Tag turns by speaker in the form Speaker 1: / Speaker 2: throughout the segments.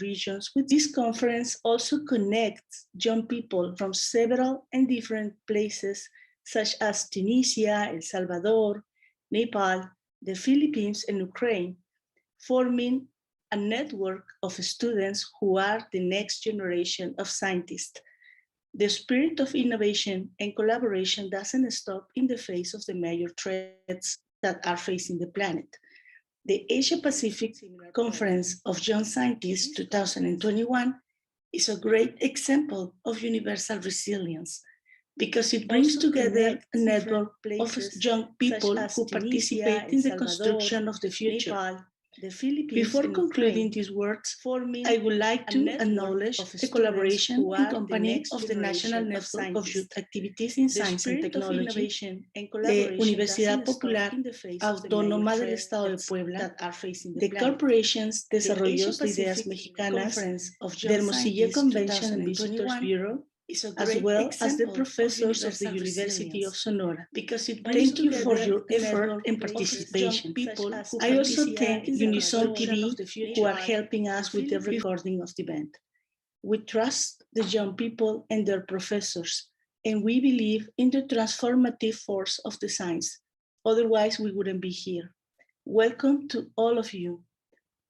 Speaker 1: regions. With this conference also connects young people from several and different places, such as Tunisia, El Salvador, Nepal, the Philippines, and Ukraine, forming a network of students who are the next generation of scientists. The spirit of innovation and collaboration doesn't stop in the face of the major threats that are facing the planet. The Asia-Pacific Conference of Young Scientists 2021 is a great example of universal resilience because it brings together a network of young people who participate in the construction of the future. Before concluding these words, I would like to acknowledge the collaboration and company of the National Network of Youth Activities in Science and Technology, the Universidad Popular Autónoma del Estado de Puebla, the corporations Desarrollos de Ideas Mexicanas, the Hermosillo Convention and Visitors Bureau, as well as the professors of the University of Sonora. Thank you for your effort and participation. I also thank Unison TV who are helping us with the recording of the event. We trust the young people and their professors, and we believe in the transformative force of the science. Otherwise, we wouldn't be here. Welcome to all of you.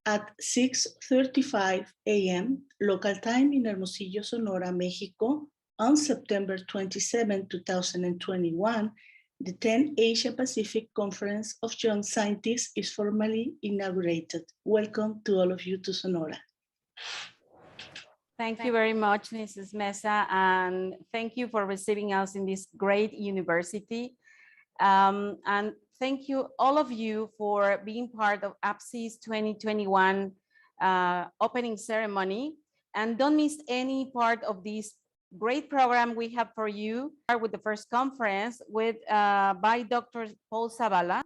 Speaker 1: At 6:35 a.m. local time in Hermosillo, Sonora, Mexico, on September 27, 2021, the 10th Asia-Pacific Conference of Young Scientists is formally inaugurated. Welcome to all of you to Sonora.
Speaker 2: Thank you very much, Mrs. Mesa, and thank you for receiving us in this great university. And thank you, all of you, for being part of APCYS 2021 opening ceremony. And don't miss any part of this great program we have for you. Start with the first conference by Dr. Paul Zavala.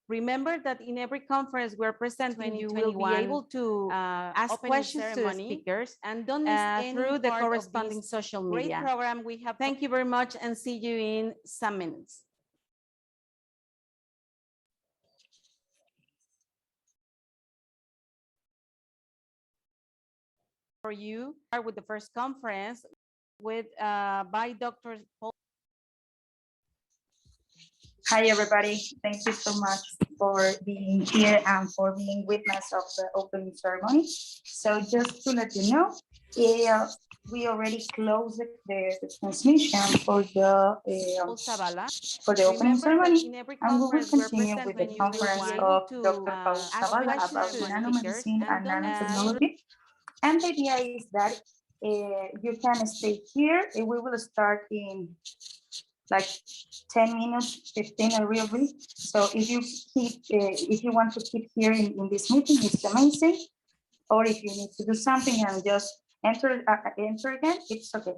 Speaker 2: Remember that in every conference we're presenting, you will be able to ask questions to the speakers, and don't miss through the corresponding social media. Great program we have. Thank you very much, and see you in some minutes. For you, start with the first conference by Dr. Paul.
Speaker 3: Hi, everybody. Thank you so much for being here and for being witness of the opening ceremony. So just to let you know, we already closed the transmission for the opening ceremony, and we will continue with the conference of Dr. Paul Zavala about nanomedicine and nanotechnology. And the idea is that you can stay here. We will start in like 10 minutes, 15 really. So if you want to keep here in this meeting, it's amazing. Or if you need to do something and just enter again, it's okay.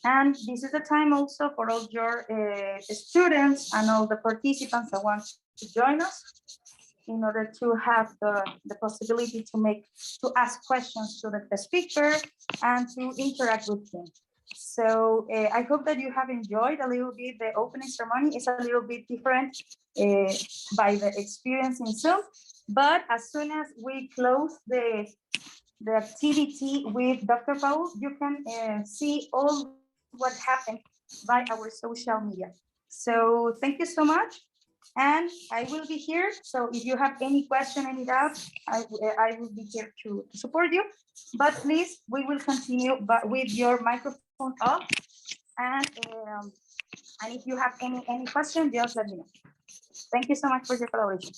Speaker 3: And this is the time also for all your students and all the participants that want to join us in order to have the possibility to ask questions to the speaker and to interact with him. So I hope that you have enjoyed a little bit the opening ceremony. It's a little bit different by the experience in Zoom, but as soon as we close the activity with Dr. Paul, you can see all what happened by our social media. So thank you so much. And I will be here. So if you have any question, any doubt, I will be here to support you. But please, we will continue with your microphone off. And if you have any question, just let me know. Thank you so much for your collaboration.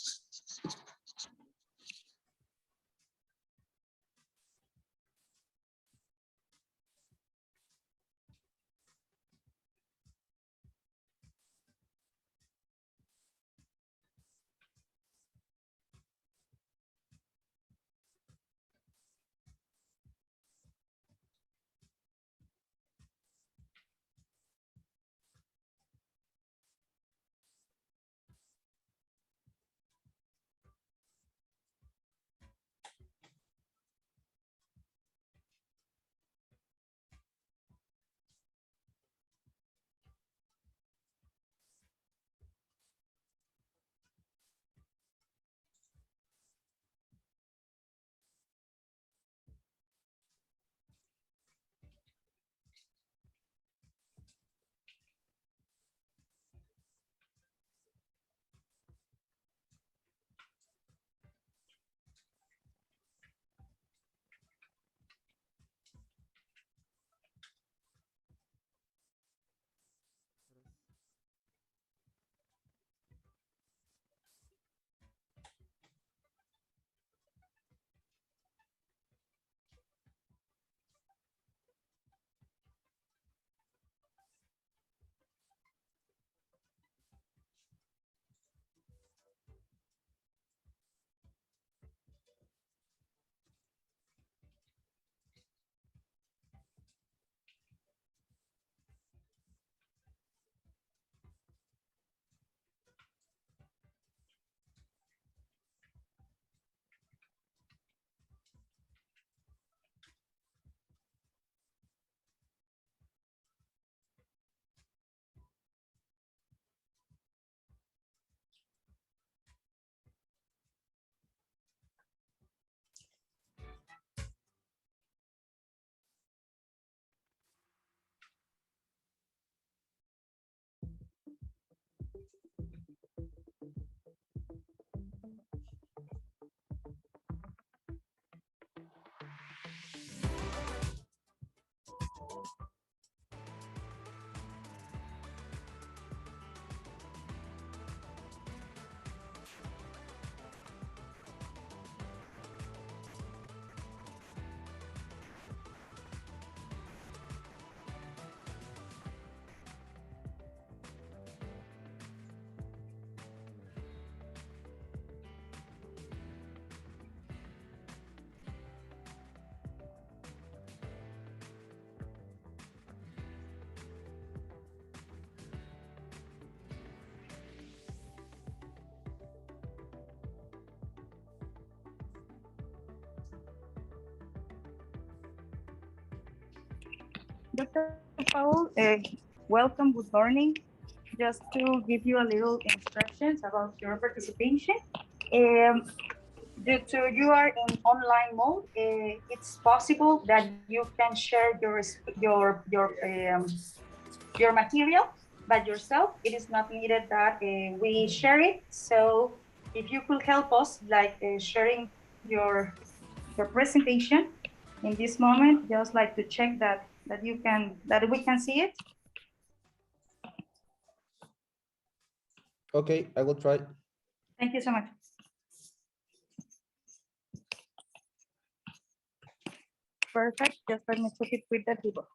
Speaker 3: Dr. Paul. Welcome, good morning. Just to give you a little instructions about your participation. Due to you are in online mode, it's possible that you can share your material by yourself. It is not needed that we share it. So if you could help us, like sharing your presentation in this moment, just like to check that we can see it.
Speaker 4: Okay, I will try.
Speaker 3: Thank you so much. Perfect. Just let me check it with the people.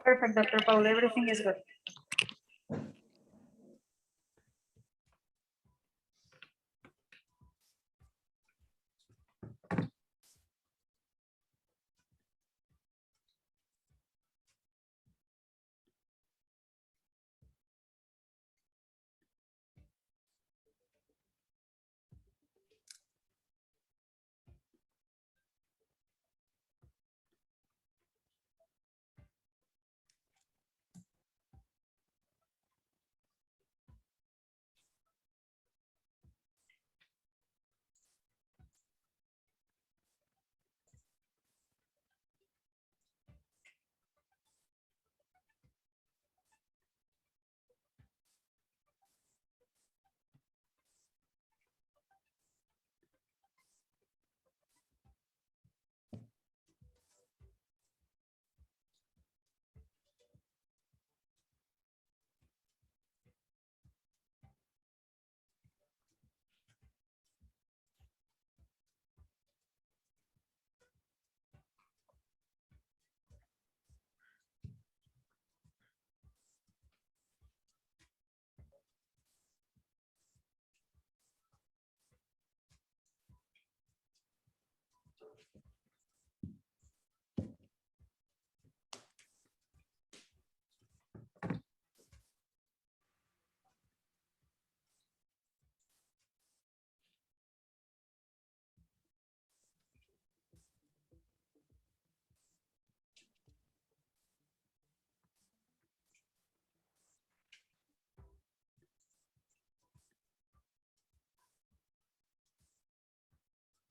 Speaker 3: Perfect, Dr. Paul. Everything is good.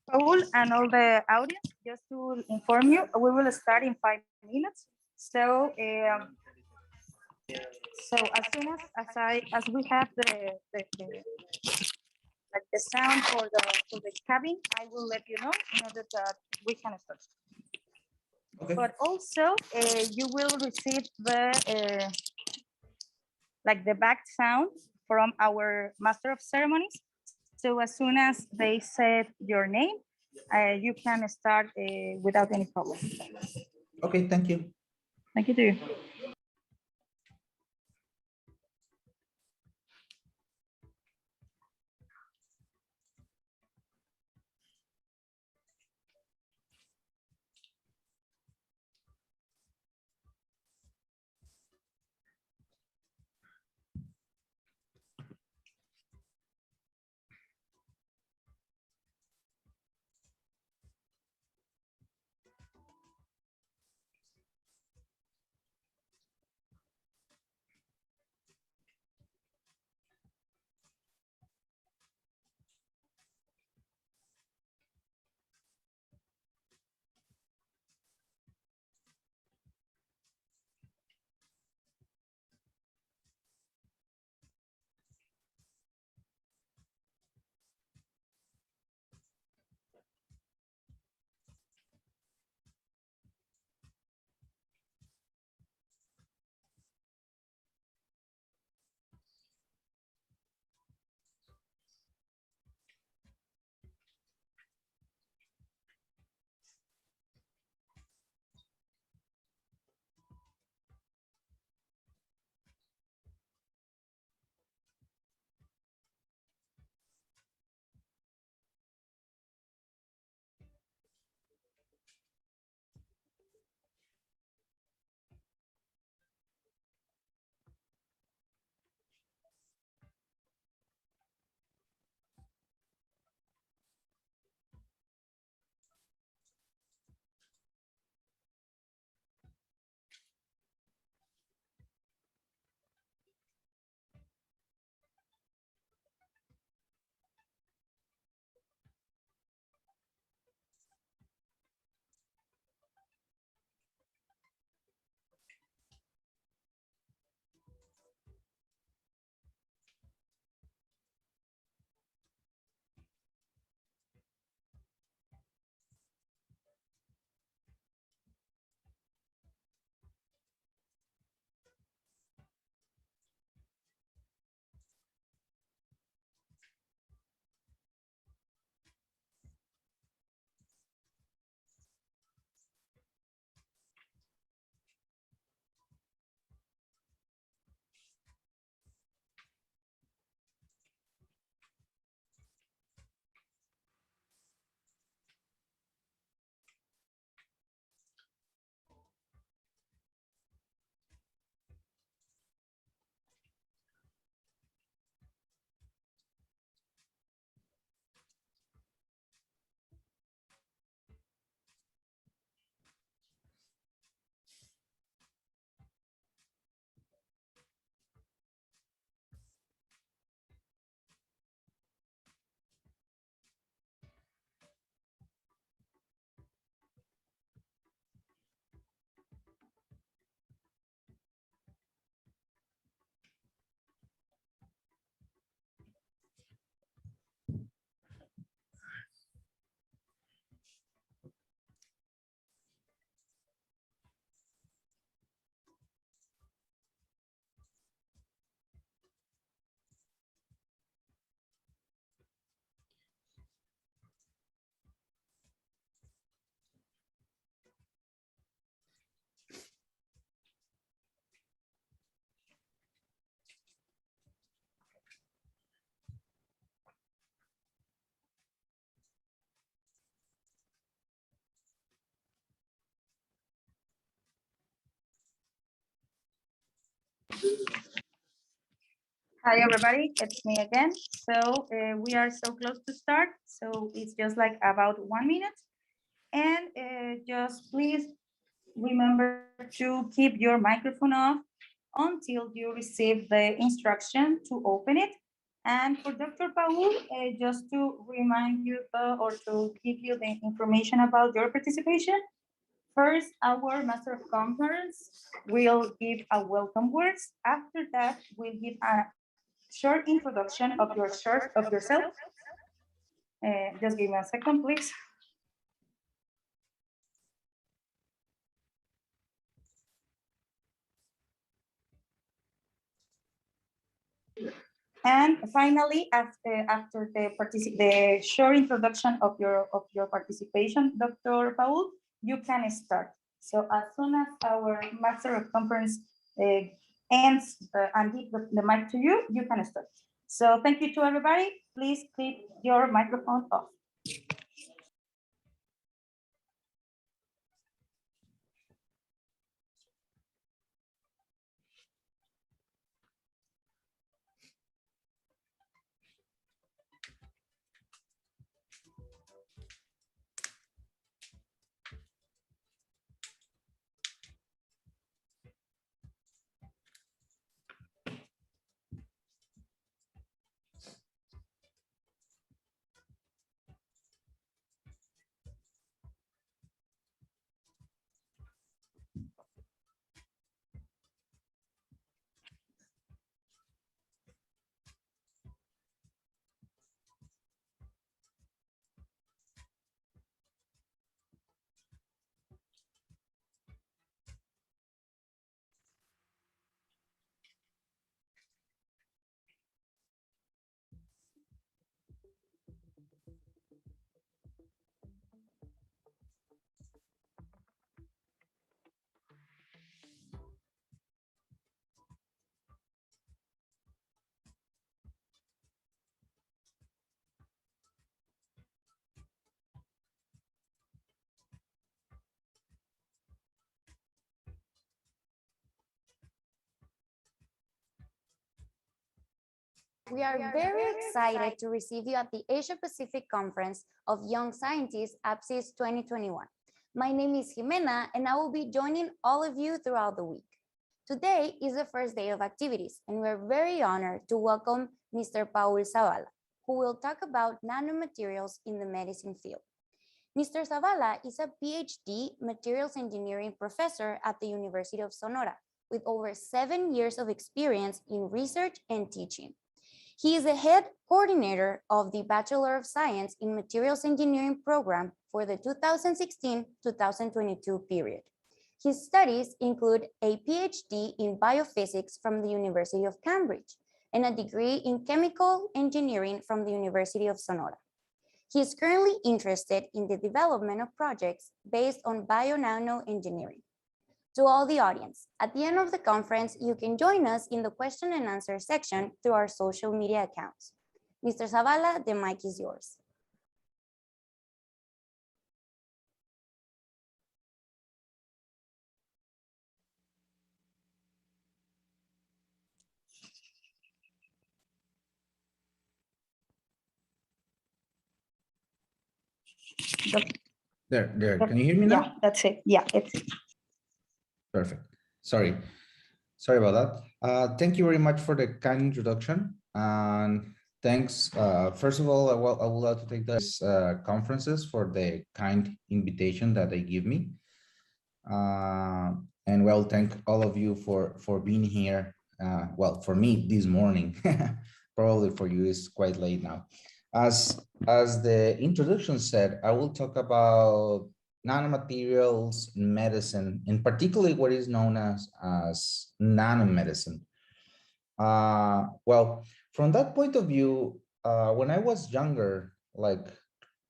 Speaker 3: Paul and all the audience, just to inform you, we will start in 5 minutes. So, as soon as we have the sound for the cabin, I will let you know in order that we can start.
Speaker 4: Okay.
Speaker 3: But also, you will receive the back sound from our master of ceremonies. So as soon as they said your name, you can start without any problem.
Speaker 4: Okay, thank you.
Speaker 3: Thank you to you. Hi, everybody. It's me again. So we are so close to start. So it's just like about 1 minute. And just please remember to keep your microphone off until you receive the instruction to open it. And for Dr. Paul, just to remind you or to give you the information about your participation. First, our Master of Conference will give a welcome words. After that, we'll give a short introduction of yourself. Just give me a second, please. And finally, after the short introduction of your participation, Dr. Paul, you can start. So as soon as our Master of Conference ends and give the mic to you, you can start. So thank you to everybody. Please keep your microphone off.
Speaker 5: We are very excited to receive you at the Asia Pacific Conference of Young Scientists APCYS 2021. My name is Jimena, and I will be joining all of you throughout the week. Today is the first day of activities, and we're very honored to welcome Mr. Paul Zavala, who will talk about nanomaterials in the medicine field. Mr. Zavala is a PhD materials engineering professor at the University of Sonora, with over 7 years of experience in research and teaching. He is the head coordinator of the Bachelor of Science in Materials Engineering program for the 2016-2022 period. His studies include a PhD in biophysics from the University of Cambridge and a degree in chemical engineering from the University of Sonora. He is currently interested in the development of projects based on bio-nano engineering. To all the audience, at the end of the conference, you can join us in the question and answer section through our social media accounts. Mr. Zavala, the mic is yours.
Speaker 4: There. Can you hear me now?
Speaker 3: Yeah, that's it. Yeah, it's it.
Speaker 4: Perfect. Sorry about that. Thank you very much for the kind introduction. And thanks. First of all, I would like to take these conferences for the kind invitation that they give me. And well, thank all of you for being here. Well, for me this morning, probably for you it's quite late now. As the introduction said, I will talk about nanomaterials in medicine, and particularly what is known as nanomedicine. Well, from that point of view, when I was younger, like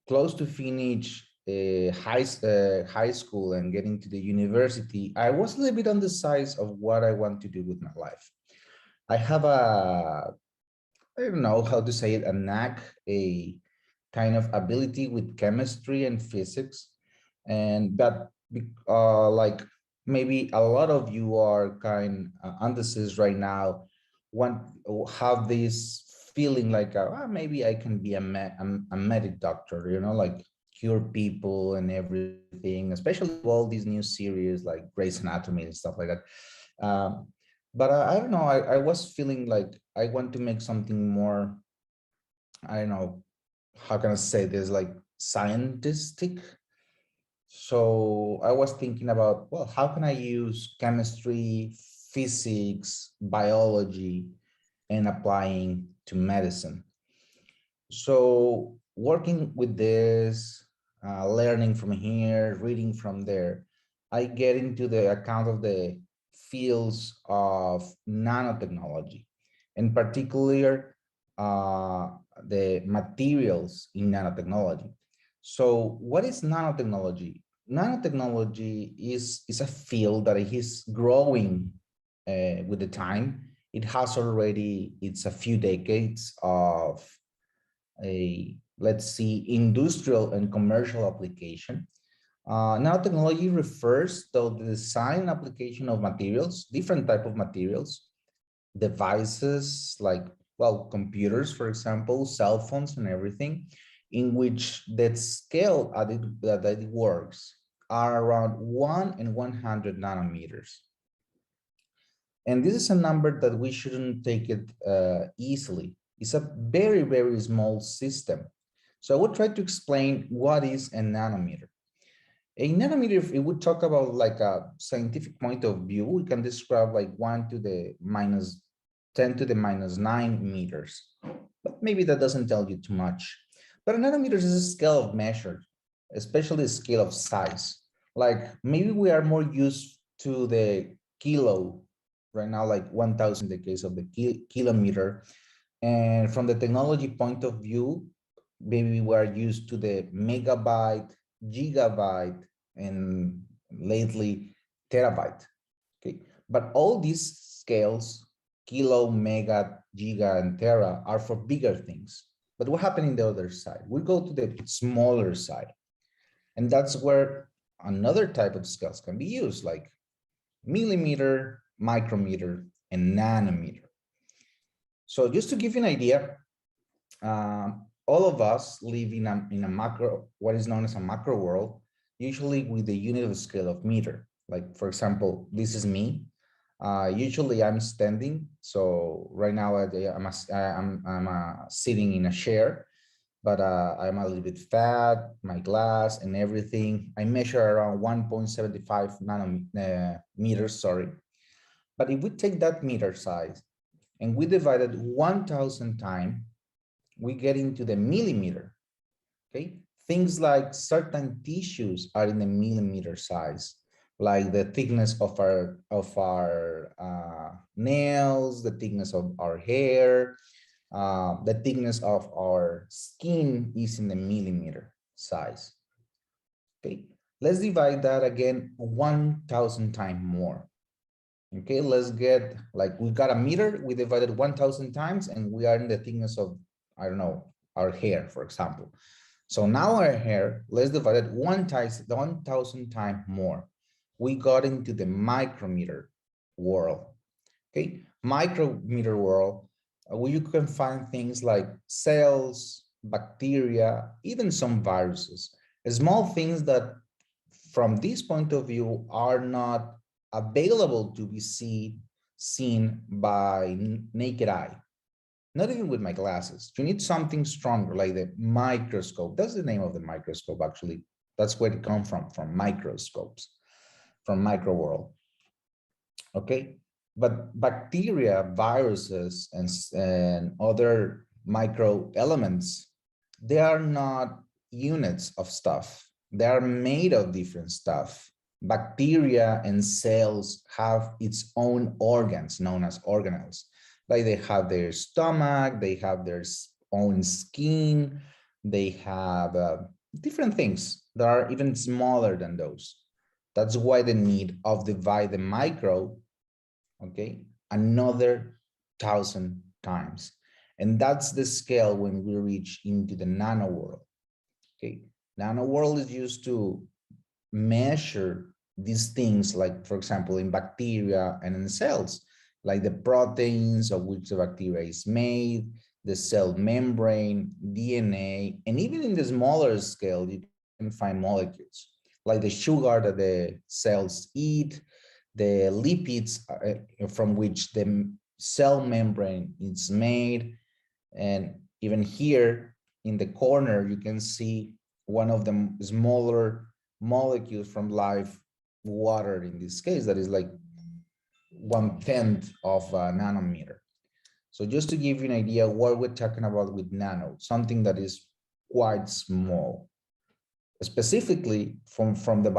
Speaker 4: close to finish high school and getting to the university, I was a little bit on the size of what I want to do with my life. I have I don't know how to say it, a knack, a kind of ability with chemistry and physics. And that, like maybe a lot of you are kind undecisive right now. want have this feeling like maybe I can be a medic doctor, you know, like cure people and everything, especially all these new series like Grey's Anatomy and stuff like that. But I don't know, I was feeling like I want to make something more, I don't know, how can I say this, like scientific. So I was thinking about, well, how can I use chemistry, physics, biology, and applying to medicine? So working with this, learning from here, reading from there, I get into the account of the fields of nanotechnology, in particular, the materials in nanotechnology. So what is nanotechnology? Nanotechnology is a field that is growing with the time. It has already, it's a few decades of let's see, industrial and commercial application. Nanotechnology refers to the design and application of materials, different type of materials, devices like, well, computers, for example, cell phones and everything, in which that scale that it works are around 1 in 100 nanometers. And this is a number that we shouldn't take it easily. It's a very, very small system. So I will try to explain what is a nanometer. A nanometer, if we would talk about like a scientific point of view, we can describe like 1 to the minus 10 to the minus 9 meters. But maybe that doesn't tell you too much. But a nanometer is a scale of measure, especially a scale of size. Like maybe we are more used to the kilo right now, like 1,000 in the case of the kilometer. And from the technology point of view, maybe we are used to the megabyte, gigabyte, and lately terabyte. Okay, but all these scales, kilo, mega, giga, and tera, are for bigger things. But what happened in the other side? We go to the smaller side, and that's where another type of scales can be used, like millimeter, micrometer, and nanometer. So just to give you an idea, all of us live in a macro, what is known as a macro world, usually with the unit of scale of meter. Like, for example, this is me. Usually I'm standing. So right now I'm sitting in a chair, but I'm a little bit fat, my glass and everything. I measure around 1.75 nanometers, sorry. But if we take that meter size and we divide it 1,000 times, we get into the millimeter, okay? Things like certain tissues are in the millimeter size, like the thickness of our nails, the thickness of our hair, the thickness of our skin is in the millimeter size, okay? Let's divide that again 1,000 times more. Okay, let's get, like, we got a meter, we divided 1,000 times, and we are in the thickness of, I don't know, our hair, for example. So now our hair, let's divide it 1,000 times more. We got into the micrometer world. Okay, micrometer world, where you can find things like cells, bacteria, even some viruses, small things that from this point of view are not available to be seen by naked eye, not even with my glasses. You need something stronger, like the microscope. That's the name of the microscope, actually. That's where it comes from microscopes, from micro world. Okay, but bacteria, viruses, and other micro elements, they are not units of stuff. They are made of different stuff. Bacteria and cells have its own organs known as organelles. Like they have their stomach, they have their own skin, they have different things that are even smaller than those. That's why the need of divide the micro, okay, another 1,000 times. And that's the scale when we reach into the nano world. Okay, nano world is used to measure these things, like, for example, in bacteria and in cells, like the proteins of which the bacteria is made, the cell membrane, DNA, and even in the smaller scale, you can find molecules like the sugar that the cells eat, the lipids from which the cell membrane is made. And even here in the corner, you can see one of the smaller molecules from live water in this case, that is like 1/10 of a nanometer. So just to give you an idea what we're talking about with nano, something that is quite small, specifically from the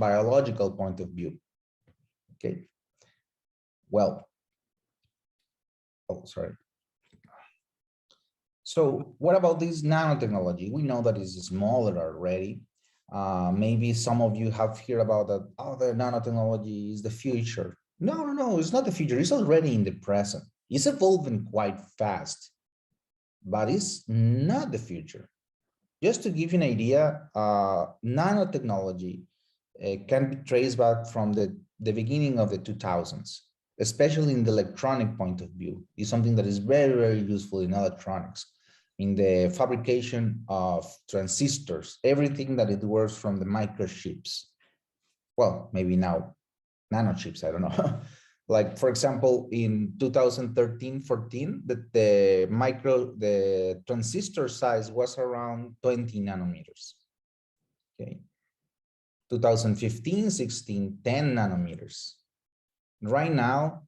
Speaker 4: biological point of view. Okay. Well, oh, sorry. So what about this nanotechnology? We know that it's smaller already. Maybe some of you have heard about that, oh, the nanotechnology is the future. No, it's not the future. It's already in the present. It's evolving quite fast, but it's not the future. Just to give you an idea, nanotechnology can be traced back from the beginning of the 2000s, especially in the electronic point of view. It's something that is very, very useful in electronics, in the fabrication of transistors, everything that it works from the microchips. Well, maybe now nanochips, I don't know. Like, for example, in 2013-14, the transistor size was around 20 nanometers. Okay. 2015-16, 10 nanometers. Right now,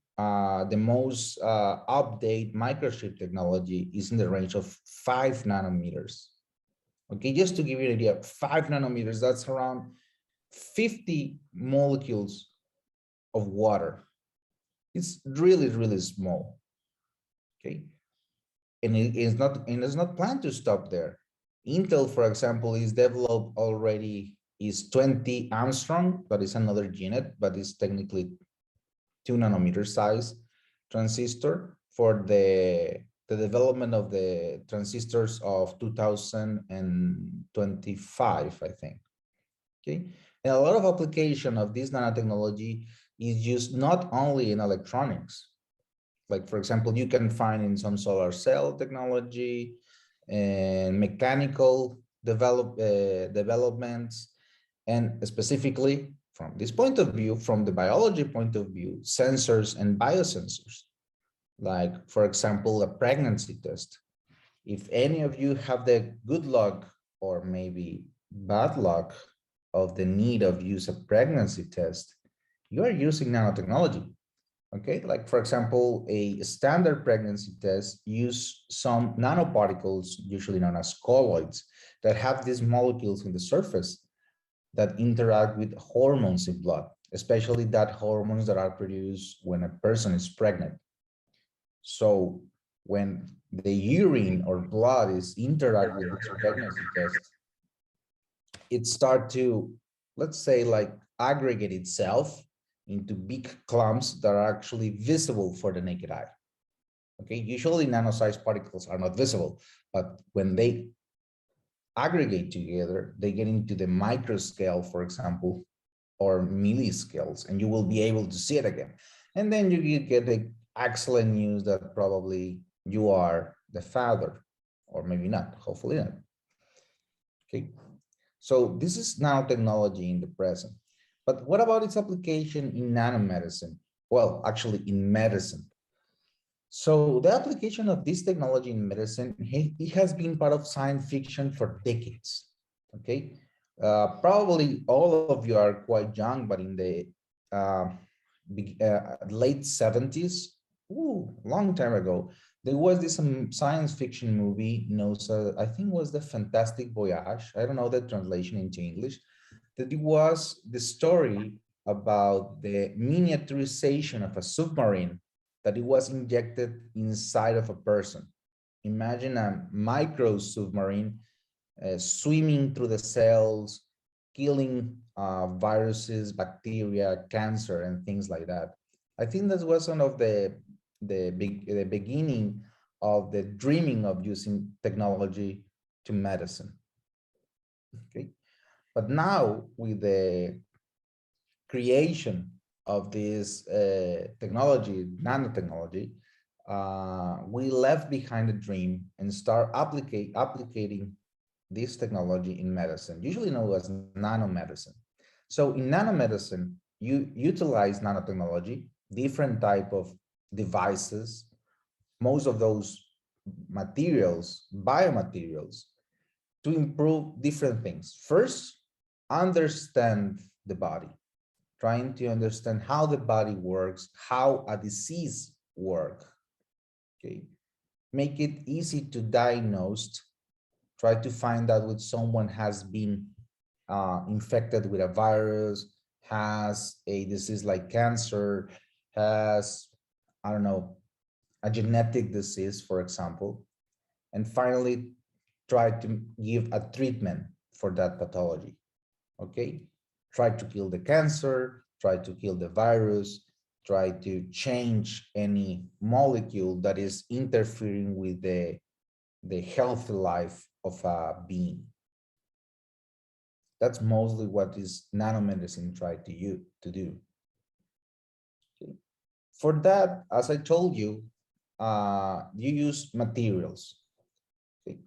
Speaker 4: the most update microchip technology is in the range of 5 nanometers. Okay, just to give you an idea, 5 nanometers, that's around 50 molecules of water. It's really, really small. Okay, and it's not planned to stop there. Intel, for example, is developed already is 20 Armstrong, but it's another unit, but it's technically 2 nanometer size transistor for the development of the transistors of 2025, I think. Okay, and a lot of application of this nanotechnology is used not only in electronics. Like, for example, you can find in some solar cell technology and mechanical developments, and specifically from this point of view, from the biology point of view, sensors and biosensors. Like, for example, a pregnancy test. If any of you have the good luck or maybe bad luck of the need of use a pregnancy test, you are using nanotechnology. Okay, like, for example, a standard pregnancy test use some nanoparticles, usually known as colloids, that have these molecules in the surface that interact with hormones in blood, especially that hormones that are produced when a person is pregnant. So when the urine or blood is interact with this pregnancy test, it starts to, let's say, like, aggregate itself into big clumps that are actually visible for the naked eye. Okay, usually nano-sized particles are not visible, but when they aggregate together, they get into the micro scale, for example, or milliscales, and you will be able to see it again. And then you get the excellent news that probably you are the father, or maybe not, hopefully not. Okay, so this is nanotechnology in the present. But what about its application in nanomedicine? Well, actually in medicine. So the application of this technology in medicine, it has been part of science fiction for decades. Okay, probably all of you are quite young, but in the late 70s, long time ago, there was this science fiction movie, I think was the Fantastic Voyage. I don't know the translation into English. That it was the story about the miniaturization of a submarine that it was injected inside of a person. Imagine a micro submarine swimming through the cells, killing viruses, bacteria, cancer, and things like that. I think that was one of the beginning of the dreaming of using technology to medicine. Okay, but now with the creation of this technology, nanotechnology, we left behind a dream and start applicating this technology in medicine, usually known as nanomedicine. So in nanomedicine, you utilize nanotechnology, different type of devices, most of those materials, biomaterials, to improve different things. First, understand the body, trying to understand how the body works, how a disease works. Okay, make it easy to diagnose. Try to find out when someone has been infected with a virus, has a disease like cancer, has, I don't know, a genetic disease, for example. And finally, try to give a treatment for that pathology. Okay, try to kill the cancer, try to kill the virus, try to change any molecule that is interfering with the healthy life of a being. That's mostly what is nanomedicine try to do. Okay. For that, as I told you, you use materials. Okay.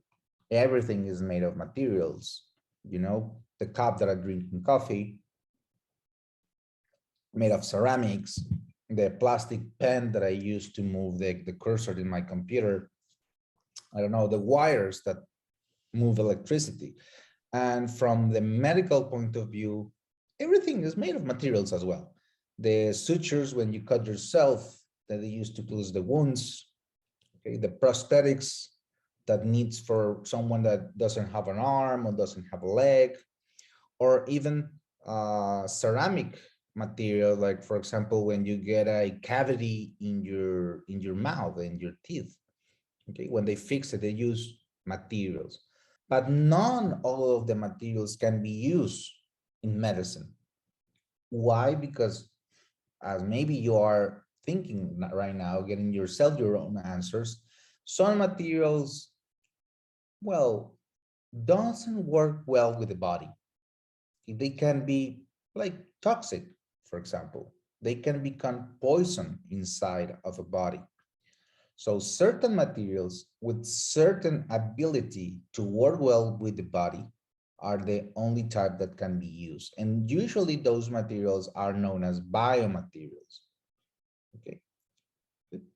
Speaker 4: Everything is made of materials. You know, the cup that I drink in coffee, made of ceramics, the plastic pen that I use to move the cursor in my computer, I don't know, the wires that move electricity. And from the medical point of view, everything is made of materials as well. The sutures when you cut yourself that they use to close the wounds, okay, the prosthetics that needs for someone that doesn't have an arm or doesn't have a leg, or even ceramic material, like for example, when you get a cavity in your mouth, in your teeth, okay, when they fix it, they use materials. But not all of the materials can be used in medicine. Why? Because as maybe you are thinking right now, getting yourself your own answers, some materials, well, doesn't work well with the body. They can be like toxic, for example. They can become poison inside of a body. So certain materials with certain ability to work well with the body are the only type that can be used. And usually those materials are known as biomaterials. Okay.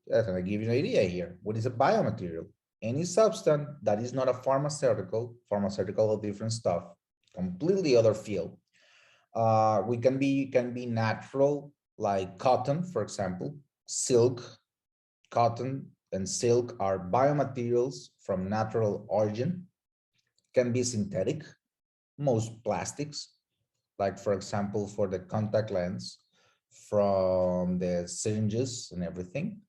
Speaker 4: That's gonna give you an idea here. What is a biomaterial? Any substance that is not a pharmaceutical of different stuff, completely other field. We can be natural, like cotton, for example, silk, cotton and silk are biomaterials from natural origin, can be synthetic, most plastics, like for example, for the contact lens, from the syringes and everything,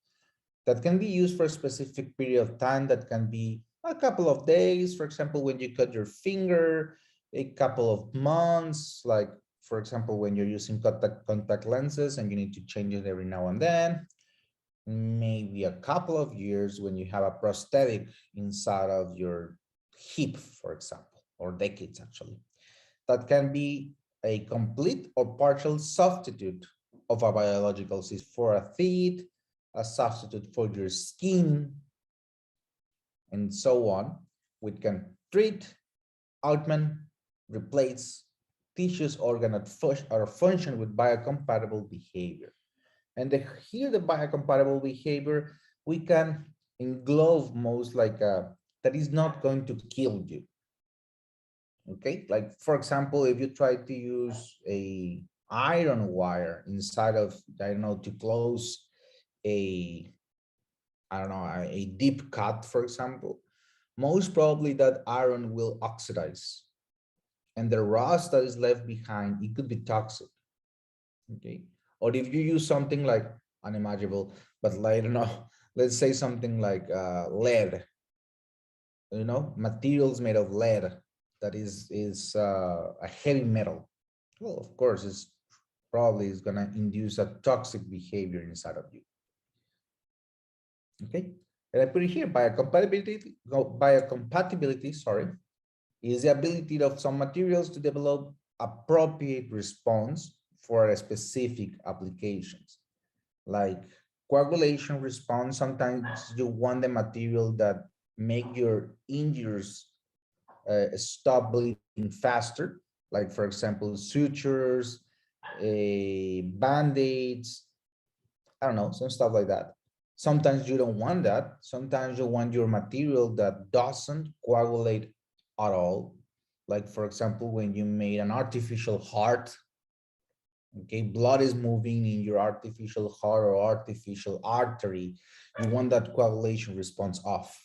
Speaker 4: that can be used for a specific period of time that can be a couple of days, for example, when you cut your finger, a couple of months, like for example, when you're using contact lenses and you need to change it every now and then, maybe a couple of years when you have a prosthetic inside of your hip, for example, or decades actually. That can be a complete or partial substitute of a biological system for a teeth, a substitute for your skin, and so on. We can treat, augment, replace tissues, organs, or function with biocompatible behavior. And here the biocompatible behavior, we can englobe most like that is not going to kill you. Okay, like for example, if you try to use a iron wire inside of, I don't know, to close a, I don't know, a deep cut, for example, most probably that iron will oxidize. And the rust that is left behind, it could be toxic. Okay. Or if you use something like unimaginable, but like, I don't know, let's say something like lead, you know, materials made of lead that is a heavy metal. Well, of course, it's probably is going to induce a toxic behavior inside of you. Okay, and I put it here, biocompatibility, sorry, is the ability of some materials to develop appropriate response for a specific applications. Like coagulation response, sometimes you want the material that make your injuries stop bleeding faster. Like for example, sutures, band-aids, I don't know, some stuff like that. Sometimes you don't want that. Sometimes you want your material that doesn't coagulate at all. Like for example, when you made an artificial heart, okay, blood is moving in your artificial heart or artificial artery. You want that coagulation response off.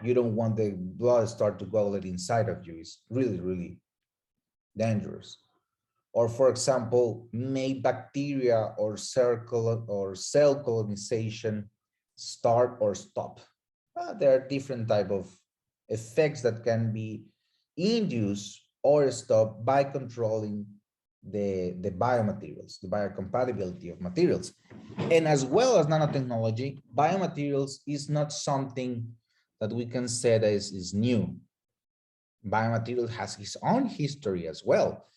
Speaker 4: You don't want the blood start to coagulate inside of you. It's really, really dangerous. Or for example, may bacteria or cell colonization start or stop. There are different type of effects that can be induced or stopped by controlling the biomaterials, the biocompatibility of materials. And as well as nanotechnology, biomaterials is not something that we can say that is new. Biomaterial has its own history as well.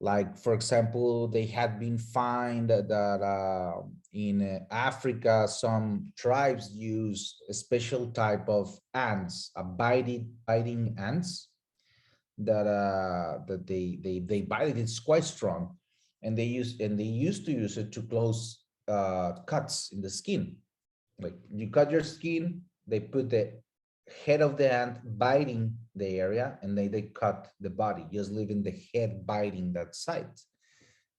Speaker 4: Like, for example, they had been found that in Africa, some tribes use a special type of ants, biting ants, that they bite it. It's quite strong, and they used to use it to close cuts in the skin. Like you cut your skin, they put the head of the ant biting the area, and they cut the body, just leaving the head biting that site.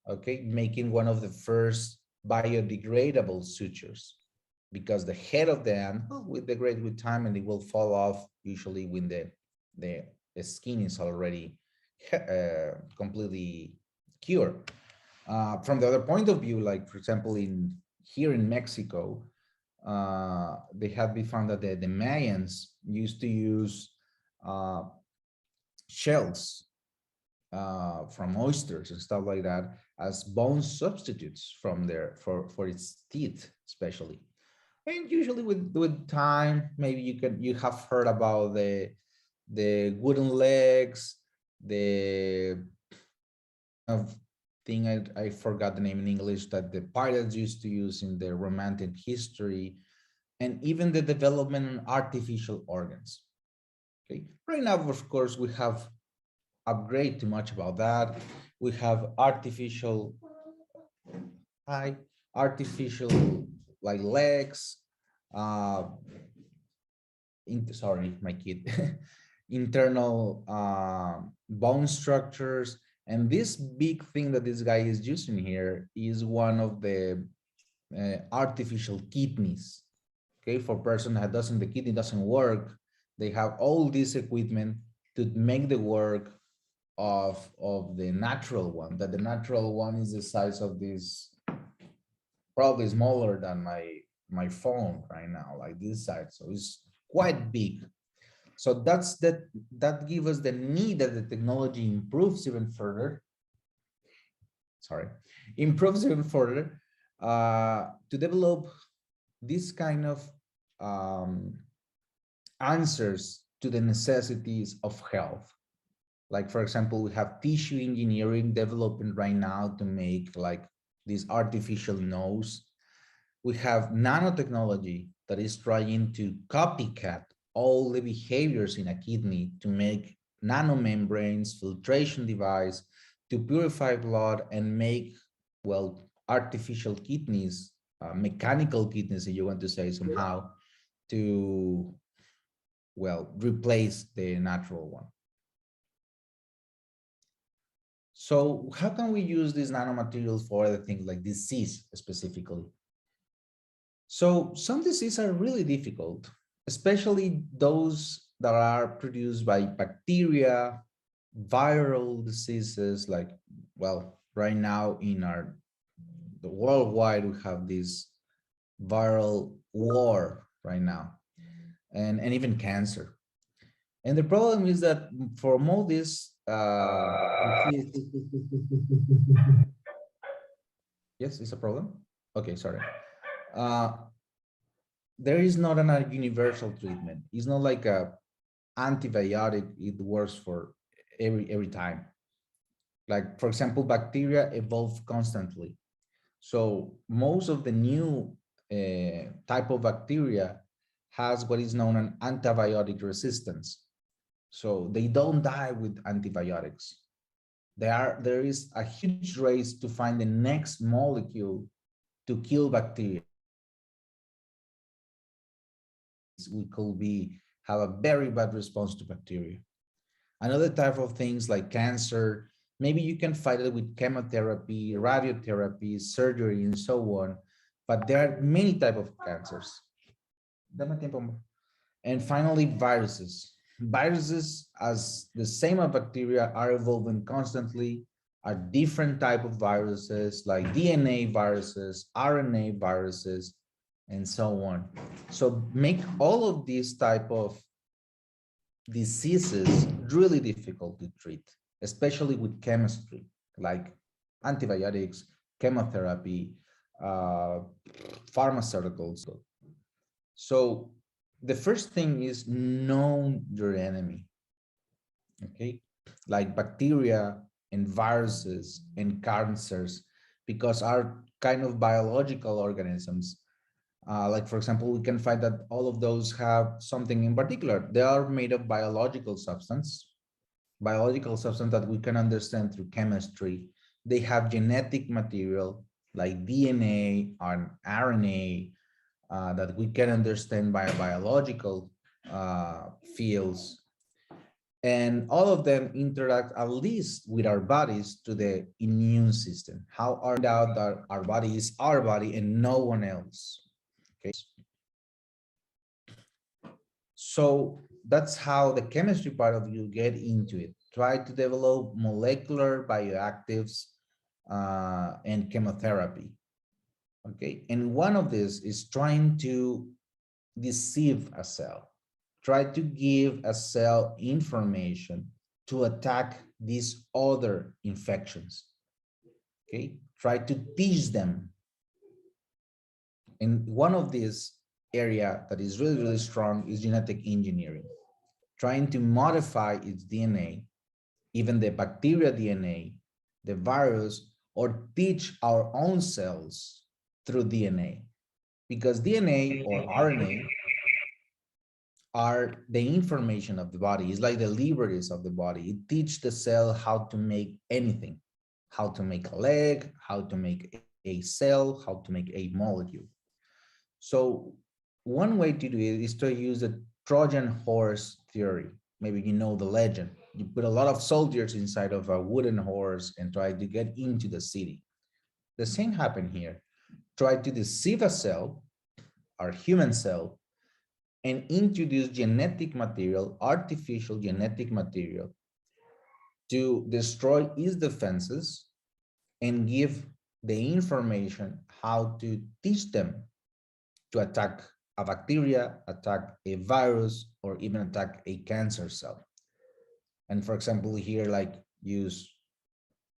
Speaker 4: Okay, making one of the first biodegradable sutures, because the head of the ant will degrade with time and it will fall off usually when the skin is already completely cured. From the other point of view, like for example, here in Mexico, they have been found that the Mayans used to use shells from oysters and stuff like that as bone substitutes from there for its teeth, especially. And usually with time, maybe you have heard about the wooden legs, the thing I forgot the name in English that the pirates used to use in their romantic history, and even the development in artificial organs. Okay, right now, of course, we have upgrade too much about that. We have artificial like legs, sorry, my kid, internal bone structures. And this big thing that this guy is using here is one of the artificial kidneys. Okay, for a person that the kidney doesn't work, they have all this equipment to make the work of the natural one, that the natural one is the size of this, probably smaller than my phone right now, like this size. So it's quite big. So that gives us the need that the technology improves even further. Improves even further to develop this kind of answers to the necessities of health. Like, for example, we have tissue engineering developing right now to make like this artificial nose. We have nanotechnology that is trying to copycat all the behaviors in a kidney to make nanomembranes, filtration device, to purify blood and make, well, artificial kidneys, mechanical kidneys, if you want to say somehow, to, well, replace the natural one. So how can we use these nanomaterials for other things like disease specifically? So some diseases are really difficult, especially those that are produced by bacteria, viral diseases, like, well, right now in the worldwide, we have this viral war right now, and even cancer. And the problem is that for all this, yes, it's a problem. Okay, sorry. There is not a universal treatment. It's not like a antibiotic. It works for every time. Like, for example, bacteria evolve constantly. So most of the new type of bacteria has what is known as antibiotic resistance. So they don't die with antibiotics. There is a huge race to find the next molecule to kill bacteria. We could have a very bad response to bacteria. Another type of things like cancer, maybe you can fight it with chemotherapy, radiotherapy, surgery, and so on. But there are many types of cancers. And finally, viruses. Viruses, as the same as bacteria, are evolving constantly, are different type of viruses like DNA viruses, RNA viruses, and so on. So make all of these type of diseases really difficult to treat, especially with chemistry, like antibiotics, chemotherapy, pharmaceuticals. So the first thing is know your enemy, okay? Like bacteria and viruses and cancers, because are kind of biological organisms. Like, for example, we can find that all of those have something in particular. They are made of biological substance that we can understand through chemistry. They have genetic material like DNA and RNA that we can understand by biological fields. And all of them interact at least with our bodies to the immune system. How are out that our body is our body and no one else? Okay. So that's how the chemistry part of you get into it. Try to develop molecular bioactives and chemotherapy. Okay, and one of this is trying to deceive a cell. Try to give a cell information to attack these other infections. Okay, try to teach them. And one of these area that is really, really strong is genetic engineering, trying to modify its DNA, even the bacteria DNA, the virus, or teach our own cells through DNA, because DNA or RNA are the information of the body. It's like the libraries of the body. It teaches the cell how to make anything, how to make a leg, how to make a cell, how to make a molecule. So one way to do it is to use the Trojan horse theory. Maybe you know the legend. You put a lot of soldiers inside of a wooden horse and try to get into the city. The same happened here. Try to deceive a cell, our human cell, and introduce genetic material, artificial genetic material, to destroy its defenses and give the information how to teach them to attack a bacteria, attack a virus, or even attack a cancer cell. And for example, here, like use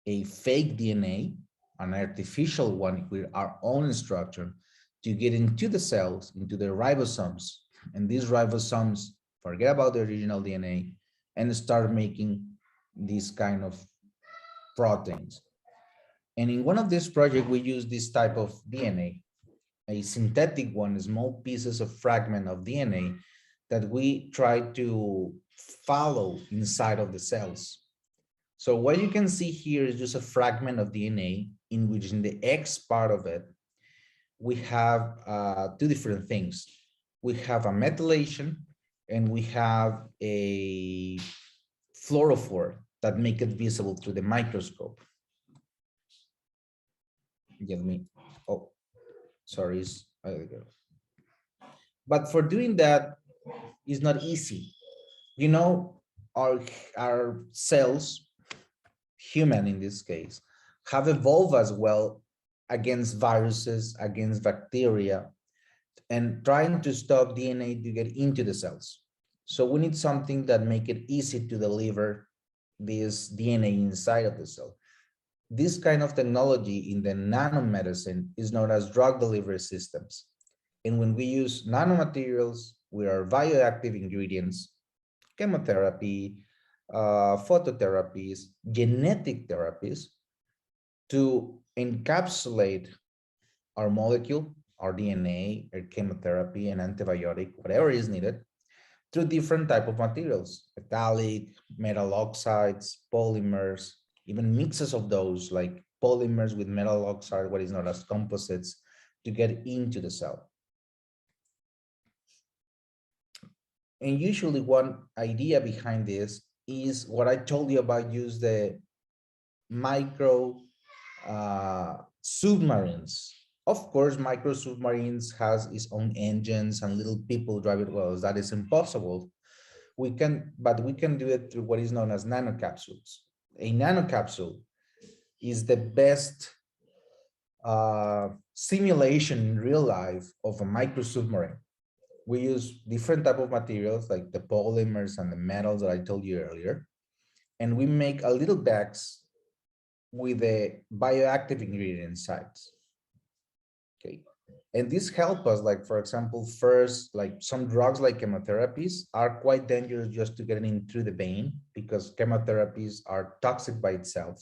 Speaker 4: a fake DNA, an artificial one with our own structure, to get into the cells, into the ribosomes. And these ribosomes forget about the original DNA and start making these kind of proteins. And in one of these projects, we use this type of DNA, a synthetic one, small pieces of fragment of DNA that we try to follow inside of the cells. So what you can see here is just a fragment of DNA in which in the X part of it, we have two different things. We have a methylation and we have a fluorophore that make it visible through the microscope. Get me, oh, sorry. But for doing that is not easy. You know, our cells, human in this case, have evolved as well against viruses, against bacteria, and trying to stop DNA to get into the cells. So we need something that make it easy to deliver this DNA inside of the cell. This kind of technology in the nanomedicine is known as drug delivery systems. And when we use nanomaterials with our bioactive ingredients, chemotherapy, phototherapies, genetic therapies to encapsulate our molecule, our DNA, our chemotherapy, and antibiotic, whatever is needed, through different type of materials, metallic, metal oxides, polymers, even mixes of those like polymers with metal oxide, what is known as composites, to get into the cell. And usually one idea behind this is what I told you about, use the micro submarines. Of course, micro submarines has its own engines and little people drive it. Well, that is impossible. But we can do it through what is known as nanocapsules. A nanocapsule is the best simulation in real life of a micro submarine. We use different type of materials like the polymers and the metals that I told you earlier, and we make a little bags with the bioactive ingredient sites. Okay, and this help us, like for example, first, like some drugs like chemotherapies are quite dangerous just to get in through the vein because chemotherapies are toxic by itself.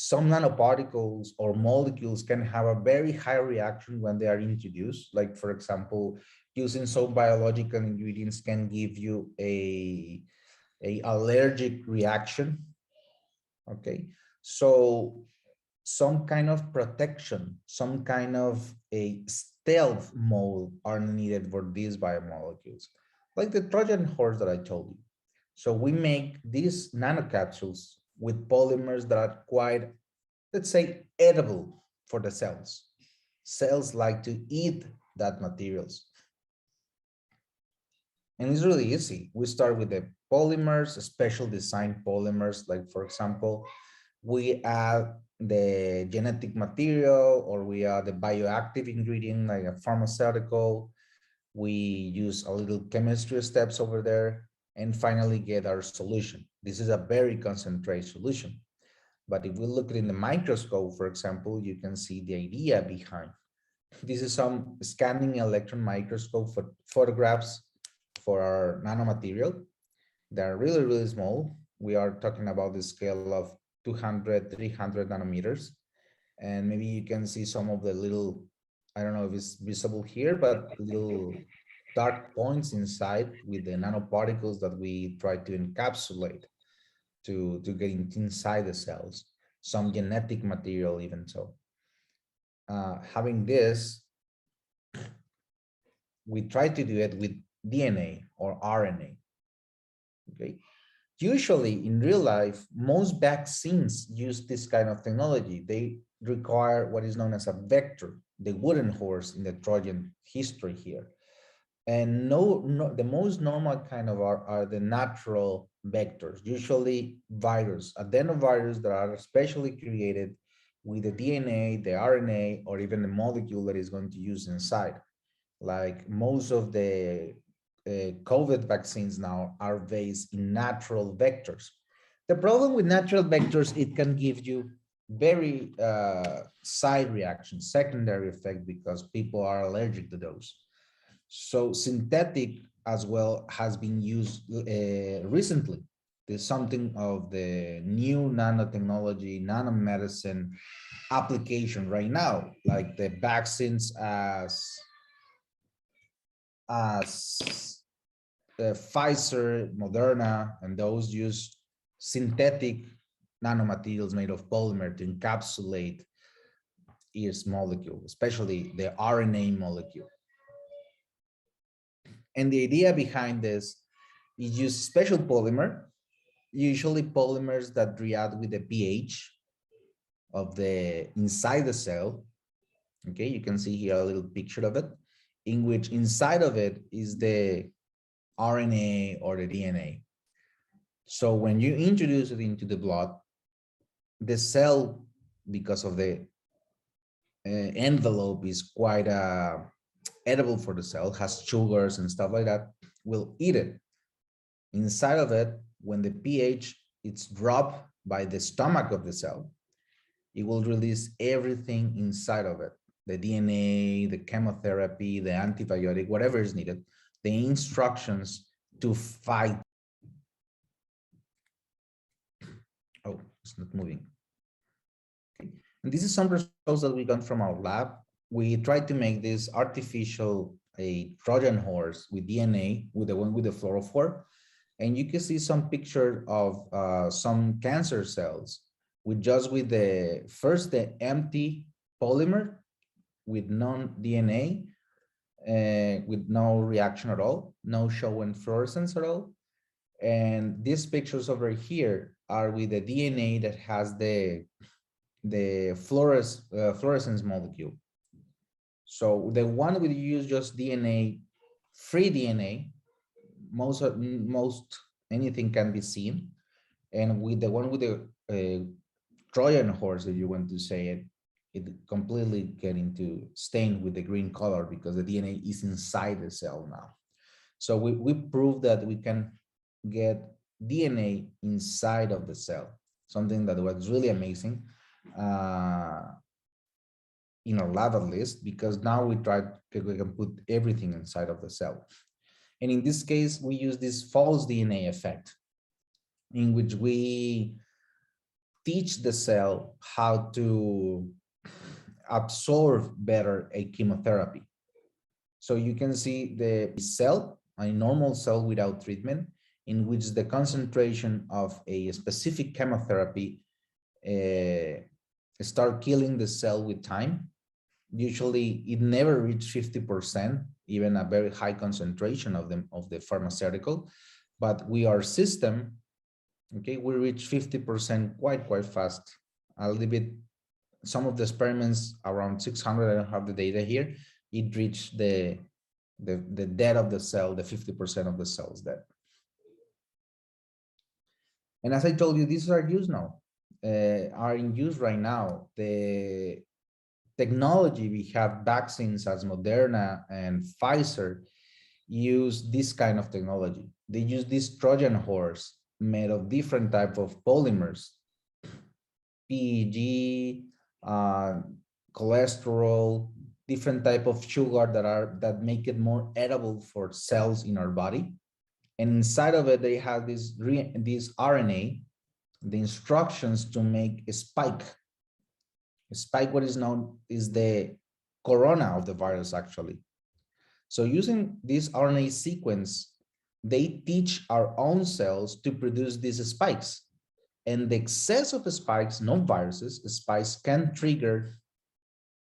Speaker 4: Some nanoparticles or molecules can have a very high reaction when they are introduced. Like for example, using some biological ingredients can give you a allergic reaction. Okay, so some kind of protection, some kind of a stealth mode are needed for these biomolecules, like the Trojan horse that I told you. So we make these nanocapsules with polymers that are quite, let's say, edible for the cells. Cells like to eat that materials. And it's really easy. We start with the polymers, special design polymers, like for example, we add the genetic material or we add the bioactive ingredient like a pharmaceutical. We use a little chemistry steps over there and finally get our solution. This is a very concentrated solution. But if we look in the microscope, for example, you can see the idea behind. This is some scanning electron microscope for photographs for our nanomaterial. They're really, really small. We are talking about the scale of 200, 300 nanometers. And maybe you can see some of the little, I don't know if it's visible here, but little dark points inside with the nanoparticles that we try to encapsulate to get inside the cells, some genetic material even so. Having this, we try to do it with DNA or RNA, okay? Usually in real life, most vaccines use this kind of technology. They require what is known as a vector, the wooden horse in the Trojan history here. And the most normal kind of are the natural vectors, usually virus, adenovirus that are specially created with the DNA, the RNA, or even the molecule that is going to use inside. Like most of the COVID vaccines now are based in natural vectors. The problem with natural vectors, it can give you very side reactions, secondary effect, because people are allergic to those. So synthetic as well has been used recently. There's something of the new nanotechnology, nanomedicine application right now, like the vaccines as Pfizer, Moderna, and those use synthetic nanomaterials made of polymer to encapsulate its molecule, especially the RNA molecule. And the idea behind this is use special polymer, usually polymers that react with the pH of the inside the cell. Okay, you can see here a little picture of it, in which inside of it is the RNA or the DNA. So when you introduce it into the blood, the cell, because of the envelope is quite edible for the cell, has sugars and stuff like that, will eat it. Inside of it, when the pH is dropped by the stomach of the cell, it will release everything inside of it. The DNA, the chemotherapy, the antibiotic, whatever is needed, the instructions to fight Oh, it's not moving. Okay. And this is some results that we got from our lab. We tried to make this artificial a Trojan horse with DNA, with the one with the fluorophore. And you can see some picture of some cancer cells with the empty polymer with non-DNA, with no reaction at all, no showing fluorescence at all. And these pictures over here are with the DNA that has the fluorescence molecule. So the one we use just DNA, free DNA, most anything can be seen. And with the one with the Trojan horse, if you want to say it, it completely getting to stain with the green color because the DNA is inside the cell now. So we proved that we can get DNA inside of the cell, something that was really amazing in our lab at least, because now we can put everything inside of the cell. And in this case, we use this false DNA effect in which we teach the cell how to absorb better a chemotherapy. So you can see the cell, a normal cell without treatment, in which the concentration of a specific chemotherapy start killing the cell with time. Usually it never reached 50%, even a very high concentration of the pharmaceutical, but our system, okay, we reach 50% quite fast. A little bit, some of the experiments around 600, I don't have the data here, it reached the death of the cell, the 50% of the cells dead. And as I told you, these are used now, are in use right now. The technology, we have vaccines as Moderna and Pfizer use this kind of technology. They use this Trojan horse made of different type of polymers, PEG, cholesterol, different type of sugar that make it more edible for cells in our body. And inside of it, they have this RNA, the instructions to make a spike. A spike, what is known is the corona of the virus, actually. So using this RNA sequence, they teach our own cells to produce these spikes. And the excess of spikes, not viruses, spikes can trigger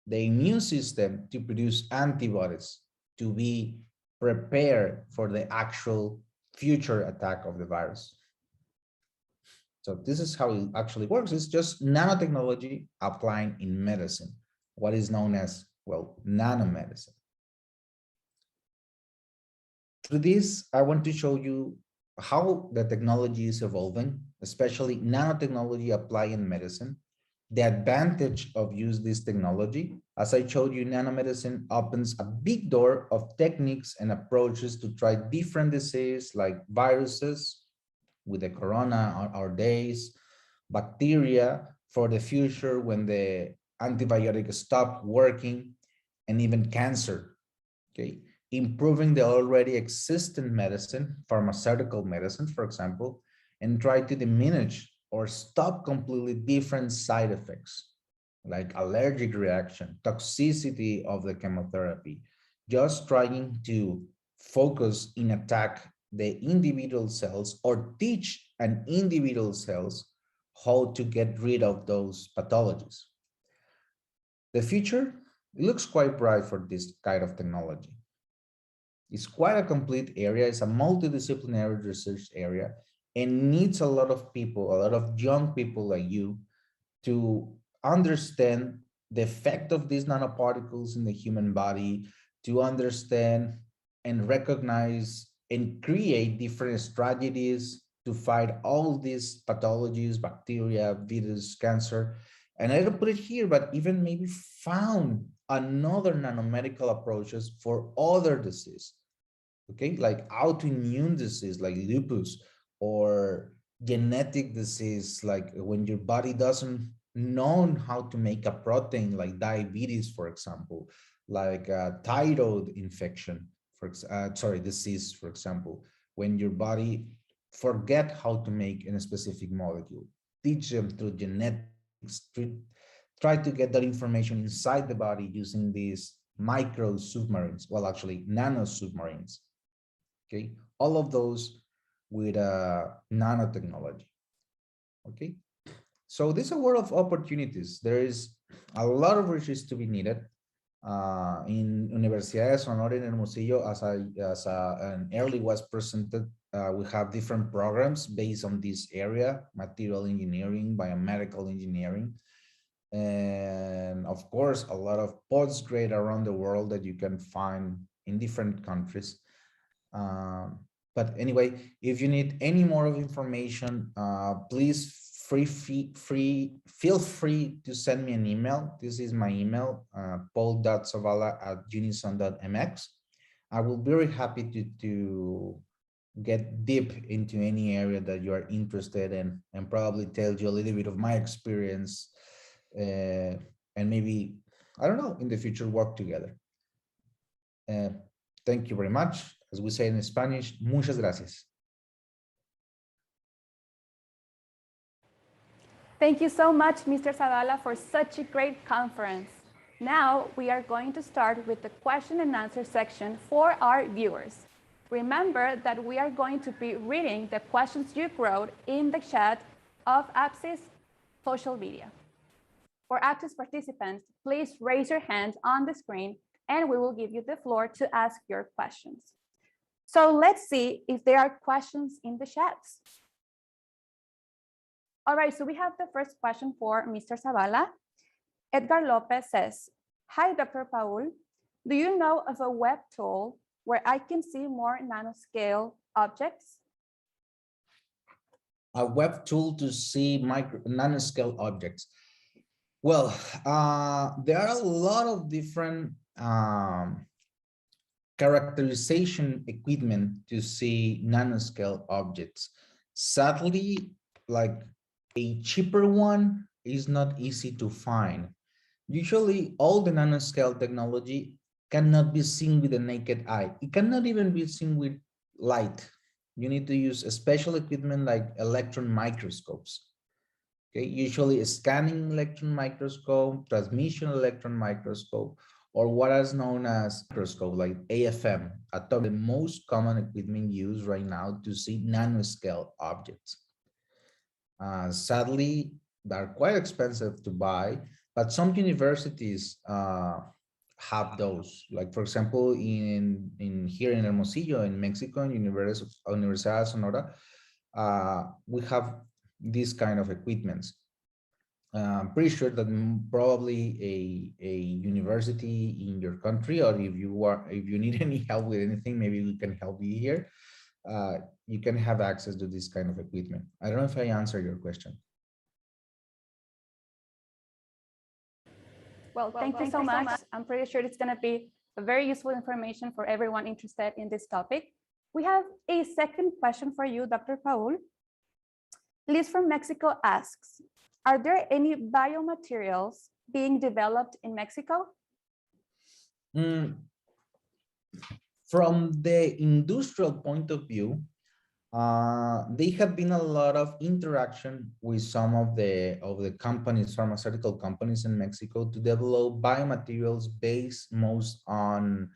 Speaker 4: the immune system to produce antibodies to be prepared for the actual future attack of the virus. So this is how it actually works. It's just nanotechnology applying in medicine, what is known as, well, nanomedicine. Through this, I want to show you how the technology is evolving, especially nanotechnology applied in medicine. The advantage of use this technology, as I showed you, nanomedicine opens a big door of techniques and approaches to try different diseases like viruses, with the corona, our days, bacteria for the future when the antibiotics stop working, and even cancer, okay? Improving the already existing medicine, pharmaceutical medicine, for example, and try to diminish or stop completely different side effects, like allergic reaction, toxicity of the chemotherapy, just trying to focus in attack the individual cells or teach an individual cells how to get rid of those pathologies. The future, it looks quite bright for this kind of technology. It's quite a complete area. It's a multidisciplinary research area and needs a lot of people, a lot of young people like you to understand the effect of these nanoparticles in the human body, to understand and recognize and create different strategies to fight all these pathologies, bacteria, virus, cancer. And I don't put it here, but even maybe found another nanomedical approaches for other disease, okay? Like autoimmune disease, like lupus, or genetic disease, like when your body doesn't know how to make a protein, like diabetes, for example, like thyroid infection, disease, for example, when your body forget how to make a specific molecule. teach them through genetics, try to get that information inside the body using these micro submarines, well, actually nano submarines. Okay, all of those with nanotechnology. Okay, so this is a world of opportunities. There is a lot of research to be needed. In Universidad de Hermosillo, an early was presented, we have different programs based on this area: material engineering, biomedical engineering, and of course, a lot of postgrad around the world that you can find in different countries. But anyway, if you need any more of information, please feel free to send me an email. This is my email, paul.zavala@unison.mx. I will be very happy to get deep into any area that you are interested in and probably tell you a little bit of my experience, and maybe, I don't know, in the future work together. Thank you very much. As we say in Spanish, muchas gracias.
Speaker 6: Thank you so much, Mr. Zavala, for such a great conference. Now we are going to start with the question and answer section for our viewers. Remember that we are going to be reading the questions you wrote in the chat of APCYS social media. For APCYS participants, please raise your hand on the screen and we will give you the floor to ask your questions. So let's see if there are questions in the chats. All right, so we have the first question for Mr. Zavala. Edgar Lopez says, hi, Dr. Paul. Do you know of a web tool where I can see more nanoscale objects?
Speaker 4: A web tool to see nanoscale objects. Well, there are a lot of different characterization equipment to see nanoscale objects. Sadly, like a cheaper one is not easy to find. Usually all the nanoscale technology cannot be seen with the naked eye. It cannot even be seen with light. You need to use a special equipment like electron microscopes. Okay, usually a scanning electron microscope, transmission electron microscope, or what is known as microscope like AFM, the most common equipment used right now to see nanoscale objects. Sadly, they're quite expensive to buy, but some universities have those. Like, for example, here in Hermosillo, in Mexico, in Universidad Sonora, we have this kind of equipments. I'm pretty sure that probably a university in your country, or if you need any help with anything, maybe we can help you here. You can have access to this kind of equipment. I don't know if I answered your question.
Speaker 6: Well, thank you so much. I'm pretty sure it's going to be a very useful information for everyone interested in this topic. We have a second question for you, Dr. Paul. Liz from Mexico asks, are there any biomaterials being developed in Mexico?
Speaker 4: From the industrial point of view, there have been a lot of interaction with some of the companies, pharmaceutical companies in Mexico, to develop biomaterials based most on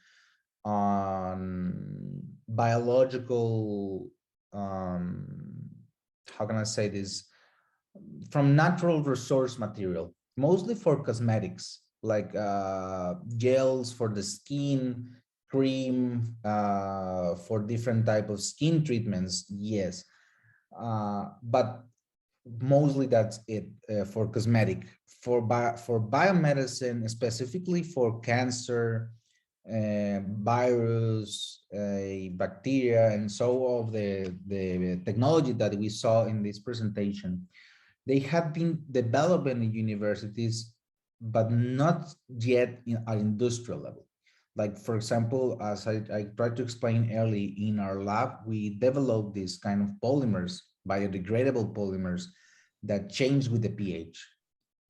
Speaker 4: biological, how can I say this, from natural resource material, mostly for cosmetics, like gels for the skin, cream for different type of skin treatments, yes, but mostly that's it for cosmetic. For biomedicine, specifically for cancer, virus, bacteria, and so of the technology that we saw in this presentation, they have been developed in universities, but not yet at industrial level. Like, for example, as I tried to explain early, in our lab, we developed this kind of polymers, biodegradable polymers, that change with the pH.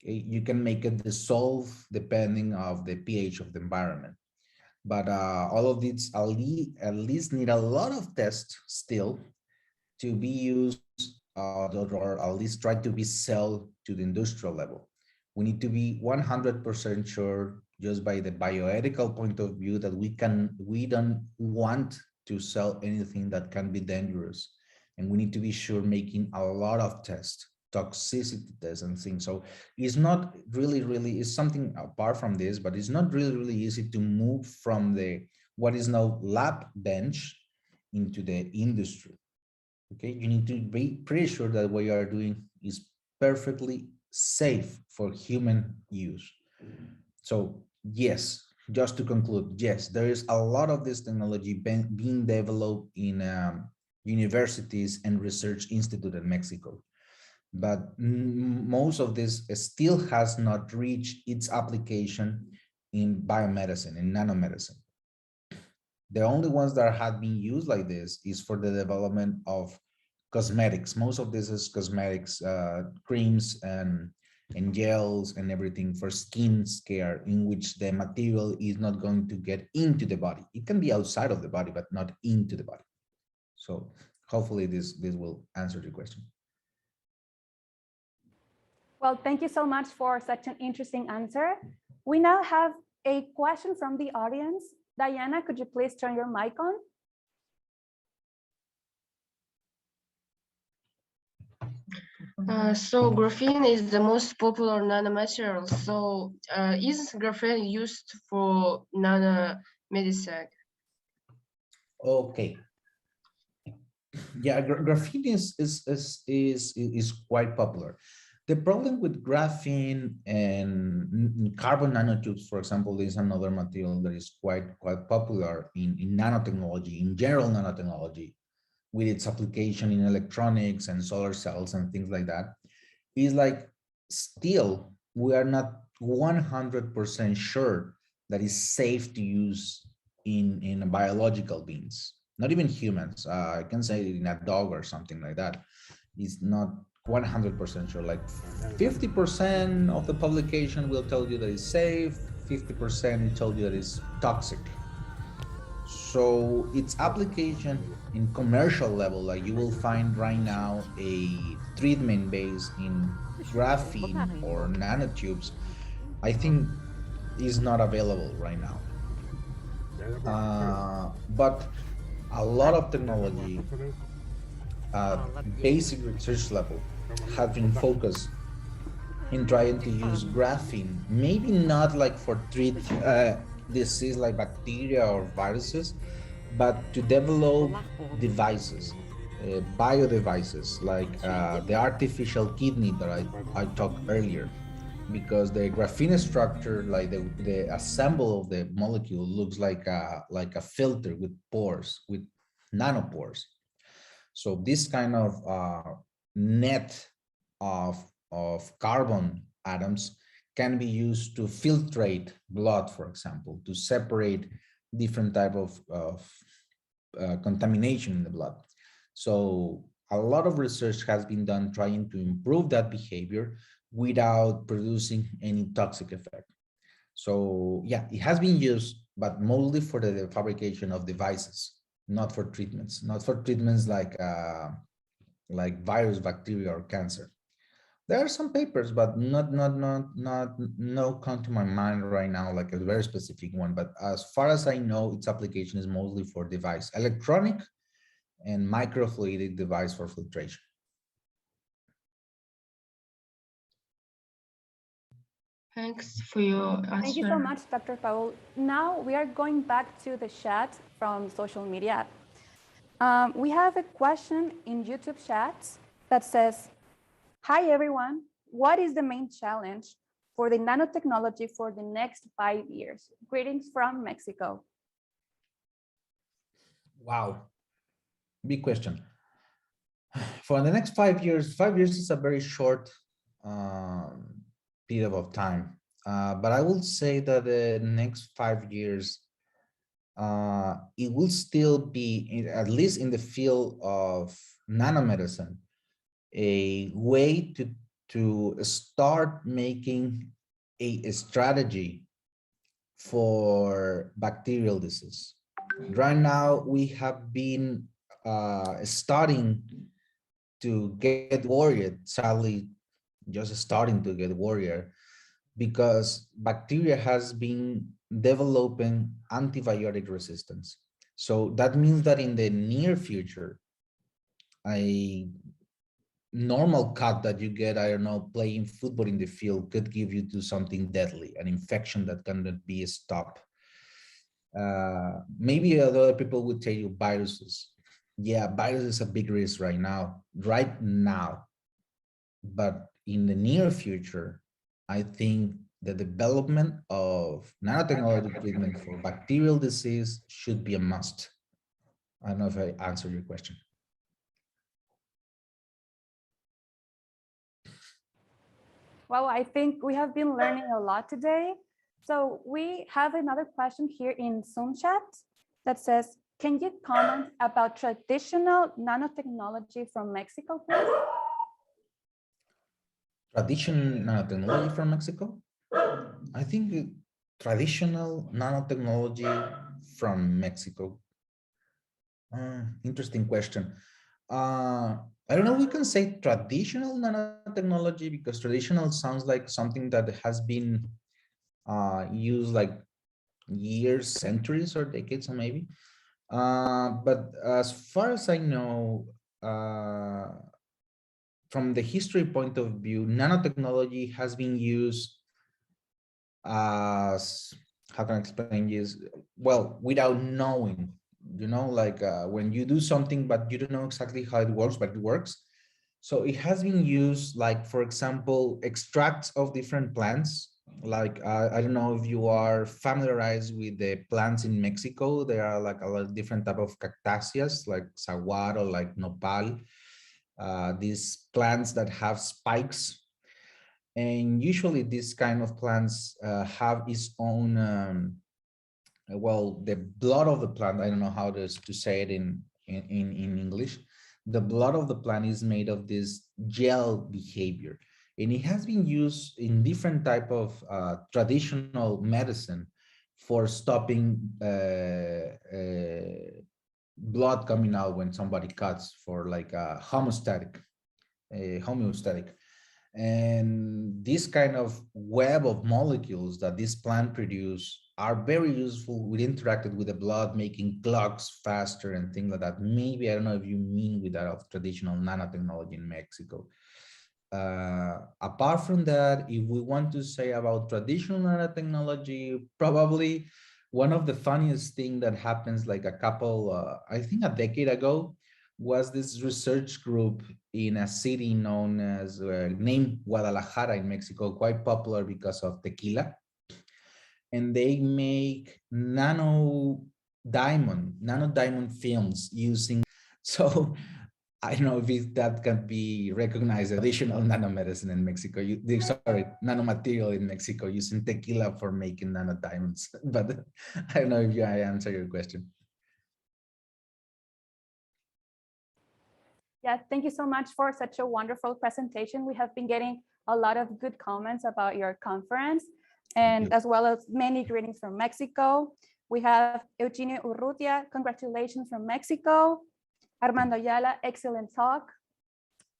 Speaker 4: Okay? You can make it dissolve depending of the pH of the environment. But all of these at least need a lot of tests still to be used or at least try to be sell to the industrial level. We need to be 100% sure, just by the bioethical point of view, that we don't want to sell anything that can be dangerous. And we need to be sure making a lot of tests, toxicity tests and things. So it's not really, it's something apart from this, but it's not really easy to move from the what is now lab bench into the industry. Okay, you need to be pretty sure that what you are doing is perfectly safe for human use. So yes, just to conclude, yes, there is a lot of this technology being developed in universities and research institute in Mexico, but most of this still has not reached its application in biomedicine, in nanomedicine. The only ones that have been used like this is for the development of cosmetics. Most of this is cosmetics, creams and gels and everything for skin care, in which the material is not going to get into the body. It can be outside of the body, but not into the body. So hopefully this will answer your question.
Speaker 6: Well, thank you so much for such an interesting answer. We now have a question from the audience. Diana, could you please turn your mic on?
Speaker 7: So graphene is the most popular nanomaterial. So is graphene used for nanomedicine?
Speaker 4: Okay. Yeah, graphene is quite popular. The problem with graphene and carbon nanotubes, for example, is another material that is quite popular in nanotechnology, in general nanotechnology, with its application in electronics and solar cells and things like that, is like still we are not 100% sure that it's safe to use in biological beings, not even humans. I can say in a dog or something like that. It's not 100% sure. Like 50% of the publication will tell you that it's safe, 50% tell you that it's toxic. So its application in commercial level, like you will find right now a treatment based in graphene or nanotubes, I think is not available right now. But a lot of technology, basic research level, have been focused in trying to use graphene, maybe not like for treat disease like bacteria or viruses, but to develop devices, bio devices, like the artificial kidney that I talked earlier, because the graphene structure, like the assemble of the molecule, looks like a filter with pores, with nanopores. So this kind of net of carbon atoms can be used to filtrate blood, for example, to separate different type of contamination in the blood. So a lot of research has been done trying to improve that behavior without producing any toxic effect. So yeah, it has been used, but mostly for the fabrication of devices, not for treatments, like virus, bacteria, or cancer. There are some papers, but no come to my mind right now, like a very specific one. But as far as I know, its application is mostly for device, electronic and microfluidic device for filtration.
Speaker 7: Thanks for your answer.
Speaker 6: Thank you so much, Dr. Paul. Now we are going back to the chat from social media. We have a question in YouTube chat that says, "Hi everyone, what is the main challenge for the nanotechnology for the next 5 years? Greetings from Mexico."
Speaker 4: Wow, big question. For the next 5 years, 5 years is a very short period of time. But I will say that the next 5 years, it will still be, at least in the field of nanomedicine, a way to start making a strategy for bacterial disease. Right now, we have been studying to get worried, sadly, just starting to get worried, because bacteria has been developing antibiotic resistance. So that means that in the near future, a normal cut that you get, I don't know, playing football in the field could give you to something deadly, an infection that cannot be stopped. Maybe other people would tell you viruses. Yeah, virus is a big risk right now. But in the near future, I think the development of nanotechnology treatment for bacterial disease should be a must. I don't know if I answered your question.
Speaker 6: Well, I think we have been learning a lot today. So we have another question here in Zoom chat that says, can you comment about traditional nanotechnology from Mexico, please?
Speaker 4: Traditional nanotechnology from Mexico? I think traditional nanotechnology from Mexico. Interesting question. I don't know, we can say traditional nanotechnology because traditional sounds like something that has been used like years, centuries, or decades, or maybe. But as far as I know, from the history point of view, nanotechnology has been used as, how can I explain this? Well, without knowing, like when you do something, but you don't know exactly how it works, but it works. So it has been used, like, for example, extracts of different plants. Like, I don't know if you are familiarized with the plants in Mexico. There are like a lot of different type of cactáceas, like saguaro, like nopal. These plants that have spikes. And usually these kind of plants have its own, well, the blood of the plant, I don't know how to say it in English. The blood of the plant is made of this gel behavior. And it has been used in different type of traditional medicine for stopping blood coming out when somebody cuts, for like a homeostatic. And this kind of web of molecules that this plant produce are very useful. We interacted with the blood, making clots faster and things like that. Maybe, I don't know if you mean with that of traditional nanotechnology in Mexico. Apart from that, if we want to say about traditional nanotechnology, probably one of the funniest thing that happens, like a couple, I think a decade ago, was this research group in a city known as, named Guadalajara in Mexico, quite popular because of tequila. And they make nano diamond films using, so I don't know if that can be recognized as additional nanomedicine in Mexico. Sorry, nanomaterial in Mexico, using tequila for making nano diamonds. But I don't know if I answer your question.
Speaker 6: Yeah, thank you so much for such a wonderful presentation. We have been getting a lot of good comments about your conference, and as well as many greetings from Mexico. We have Eugenio Urrutia, congratulations from Mexico. Armando Ayala, excellent talk.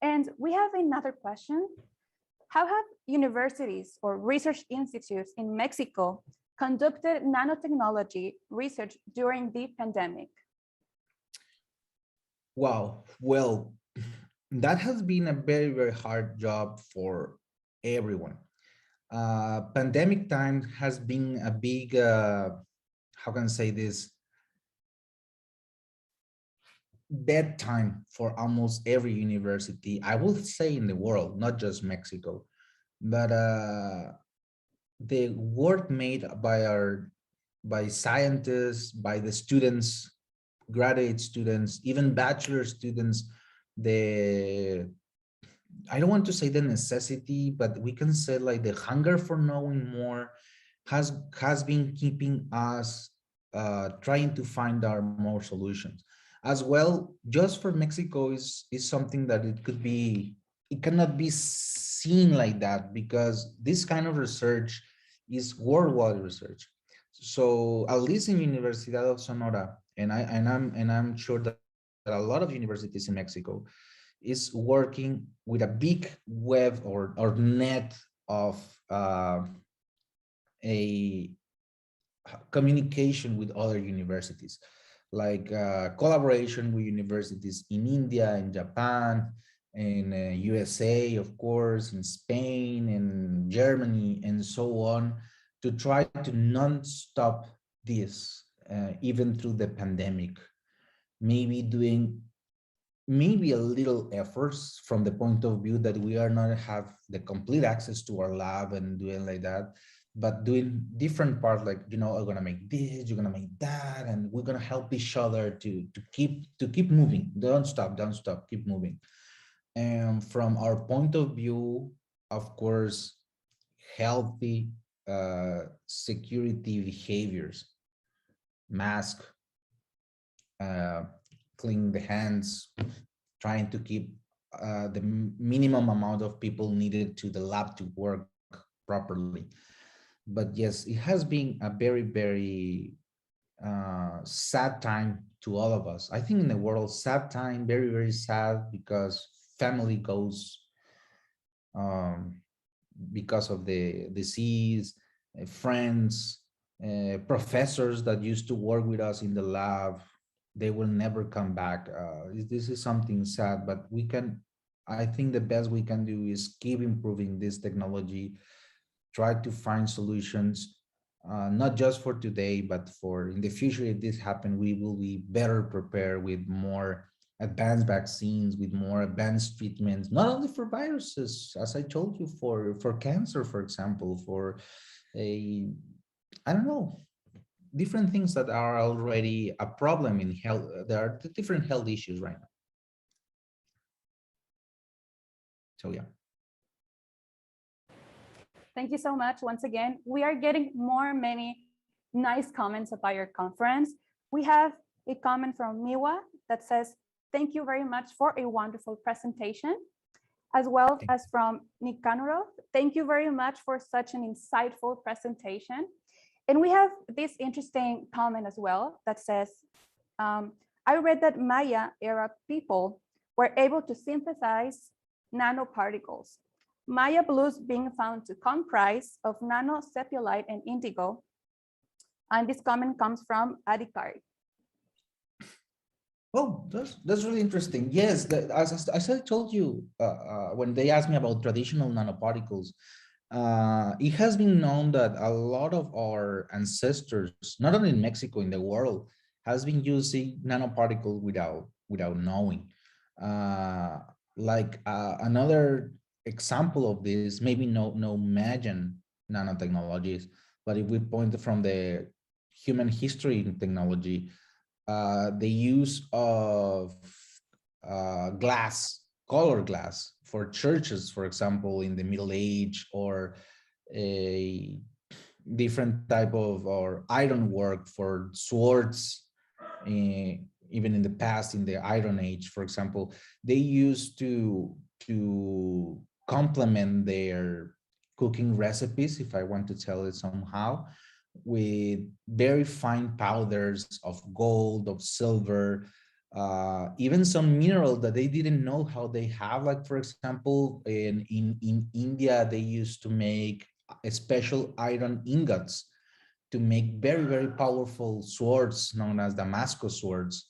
Speaker 6: And we have another question. How have universities or research institutes in Mexico conducted nanotechnology research during the pandemic?
Speaker 4: Wow, well, that has been a very, very hard job for everyone. Pandemic time has been a big, how can I say this, dead time for almost every university, I will say, in the world, not just Mexico. But the work made by scientists, by the students, graduate students, even bachelor students, I don't want to say the necessity, but we can say like the hunger for knowing more has been keeping us trying to find our more solutions. As well, just for Mexico is something that it cannot be seen like that, because this kind of research is worldwide research. So at least in Universidad of Sonora, and I'm sure that a lot of universities in Mexico, is working with a big web or net of a communication with other universities, like collaboration with universities in India, in Japan, in USA, of course, in Spain, in Germany, and so on, to try to non-stop this, even through the pandemic. Maybe doing maybe a little efforts from the point of view that we are not have the complete access to our lab and doing like that, but doing different parts, like, you know, I'm gonna make this, you're gonna make that, and we're gonna help each other to keep moving. Don't stop, keep moving. And from our point of view, of course, healthy security behaviors, mask, uh, clean the hands, trying to keep the minimum amount of people needed to the lab to work properly. But yes, it has been a very, very sad time to all of us. I think in the world, sad time, very, very sad, because family goes um, because of the disease, friends, professors that used to work with us in the lab, they will never come back. This is something sad, but we can, I think the best we can do is keep improving this technology, try to find solutions, not just for today, but for in the future. If this happens, we will be better prepared with more advanced vaccines, with more advanced treatments, not only for viruses, as I told you, for cancer, for example, for a, I don't know, different things that are already a problem in health. There are different health issues right now. So yeah.
Speaker 6: Thank you so much. Once again, we are getting many nice comments about your conference. We have a comment from Miwa that says, thank you very much for a wonderful presentation, as well as from Nikanoro. Thank you very much for such an insightful presentation. And we have this interesting comment as well that says, I read that Maya era people were able to synthesize nanoparticles. Maya blues being found to comprise of nanosepulite and indigo. And this comment comes from Adhikari.
Speaker 4: Oh, that's really interesting. Yes, as I told you, when they asked me about traditional nanoparticles, it has been known that a lot of our ancestors, not only in Mexico, in the world, has been using nanoparticles without knowing. Another example of this, maybe no imagine nanotechnologies, but if we point from the human history in technology, the use of color glass for churches, for example, in the Middle Age, or a different type of or iron work for swords, even in the past, in the Iron Age, for example, they used to complement their cooking recipes, if I want to tell it somehow, with very fine powders of gold, of silver, even some minerals that they didn't know how they have. Like, for example, in India, they used to make special iron ingots to make very, very powerful swords known as Damascus swords.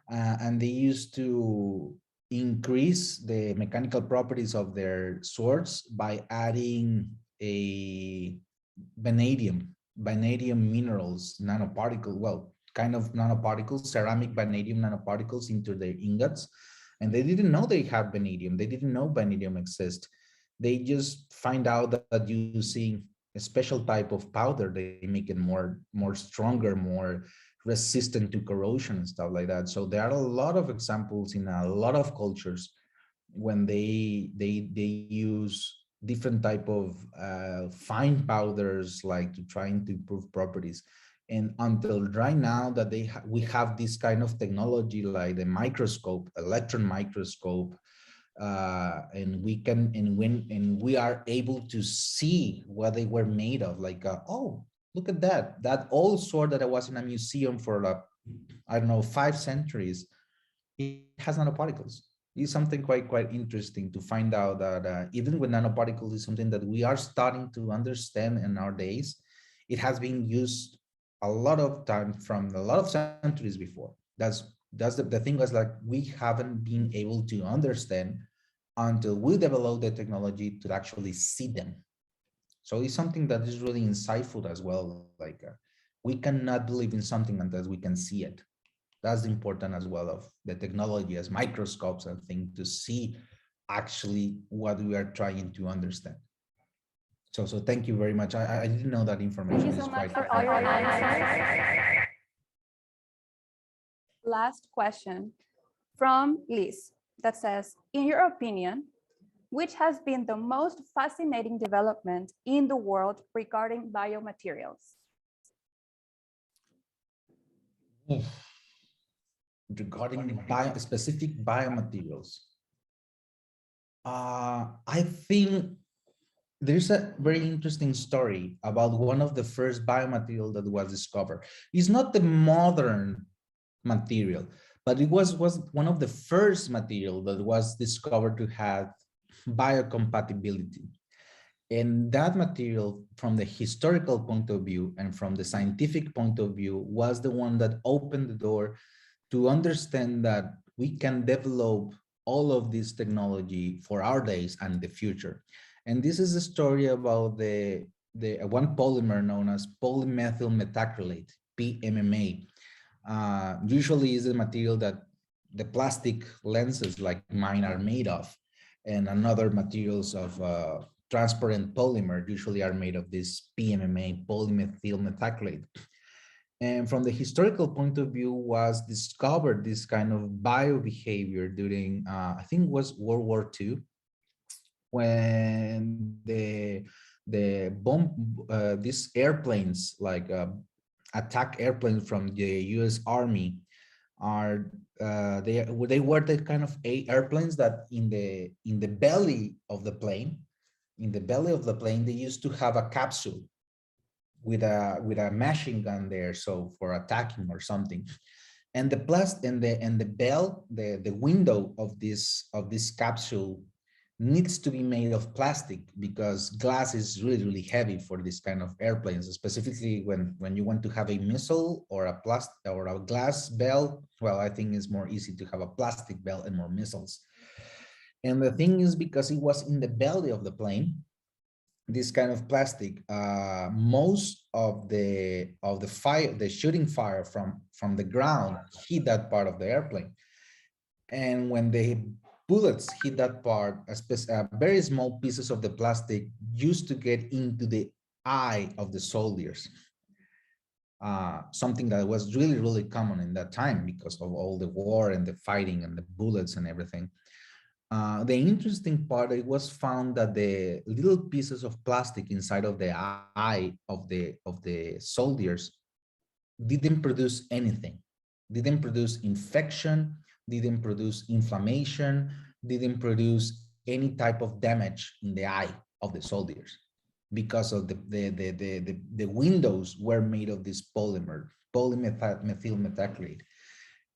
Speaker 4: And they used to increase the mechanical properties of their swords by adding a vanadium minerals, nanoparticle, well, kind of nanoparticles, ceramic vanadium nanoparticles into their ingots. And they didn't know they had vanadium. They didn't know vanadium exists. They just find out that using a special type of powder, they make it more stronger, more resistant to corrosion and stuff like that. So there are a lot of examples in a lot of cultures when they use different type of fine powders, like to trying to improve properties. And until right now that we have this kind of technology, like the microscope, electron microscope, and we are able to see what they were made of, like oh, look at that old sword that was in a museum for I don't know, 5 centuries, it has nanoparticles. It's something quite interesting to find out that even with nanoparticles is something that we are starting to understand in our days. It has been used a lot of time from a lot of centuries before. That's the thing was like we haven't been able to understand until we develop the technology to actually see them. So it's something that is really insightful as well. Like we cannot believe in something until we can see it. That's important as well of the technology as microscopes and things to see actually what we are trying to understand. So thank you very much. I didn't know that information.
Speaker 6: Thank you so much for all your answers. Last question from Liz that says, in your opinion, which has been the most fascinating development in the world regarding biomaterials?
Speaker 4: Regarding specific biomaterials, I think there's a very interesting story about one of the first biomaterial that was discovered. It's not the modern material, but it was one of the first material that was discovered to have biocompatibility. And that material, from the historical point of view and from the scientific point of view, was the one that opened the door to understand that we can develop all of this technology for our days and the future. And this is a story about the one polymer known as polymethyl methacrylate, PMMA. Usually is a material that the plastic lenses like mine are made of, and another materials of transparent polymer usually are made of this PMMA, polymethyl methacrylate. And from the historical point of view, was discovered this kind of bio behavior during, I think it was World War II, when the bomb, these airplanes, like attack airplanes from the US Army, are they were the kind of airplanes that in the belly of the plane, they used to have a capsule with a machine gun there, so for attacking or something. And the the window of this capsule needs to be made of plastic, because glass is really heavy for this kind of airplanes, specifically when you want to have a missile or a plastic or a glass bell. Well, I think it's more easy to have a plastic bell and more missiles. And the thing is, because it was in the belly of the plane, this kind of plastic, most of the fire, the shooting fire from the ground hit that part of the airplane. And when the bullets hit that part, very small pieces of the plastic used to get into the eye of the soldiers. Something that was really common in that time because of all the war and the fighting and the bullets and everything. The interesting part, it was found that the little pieces of plastic inside of the eye of the soldiers didn't produce anything, didn't produce infection, didn't produce inflammation, didn't produce any type of damage in the eye of the soldiers, because of the windows were made of this polymer, polymethyl methacrylate.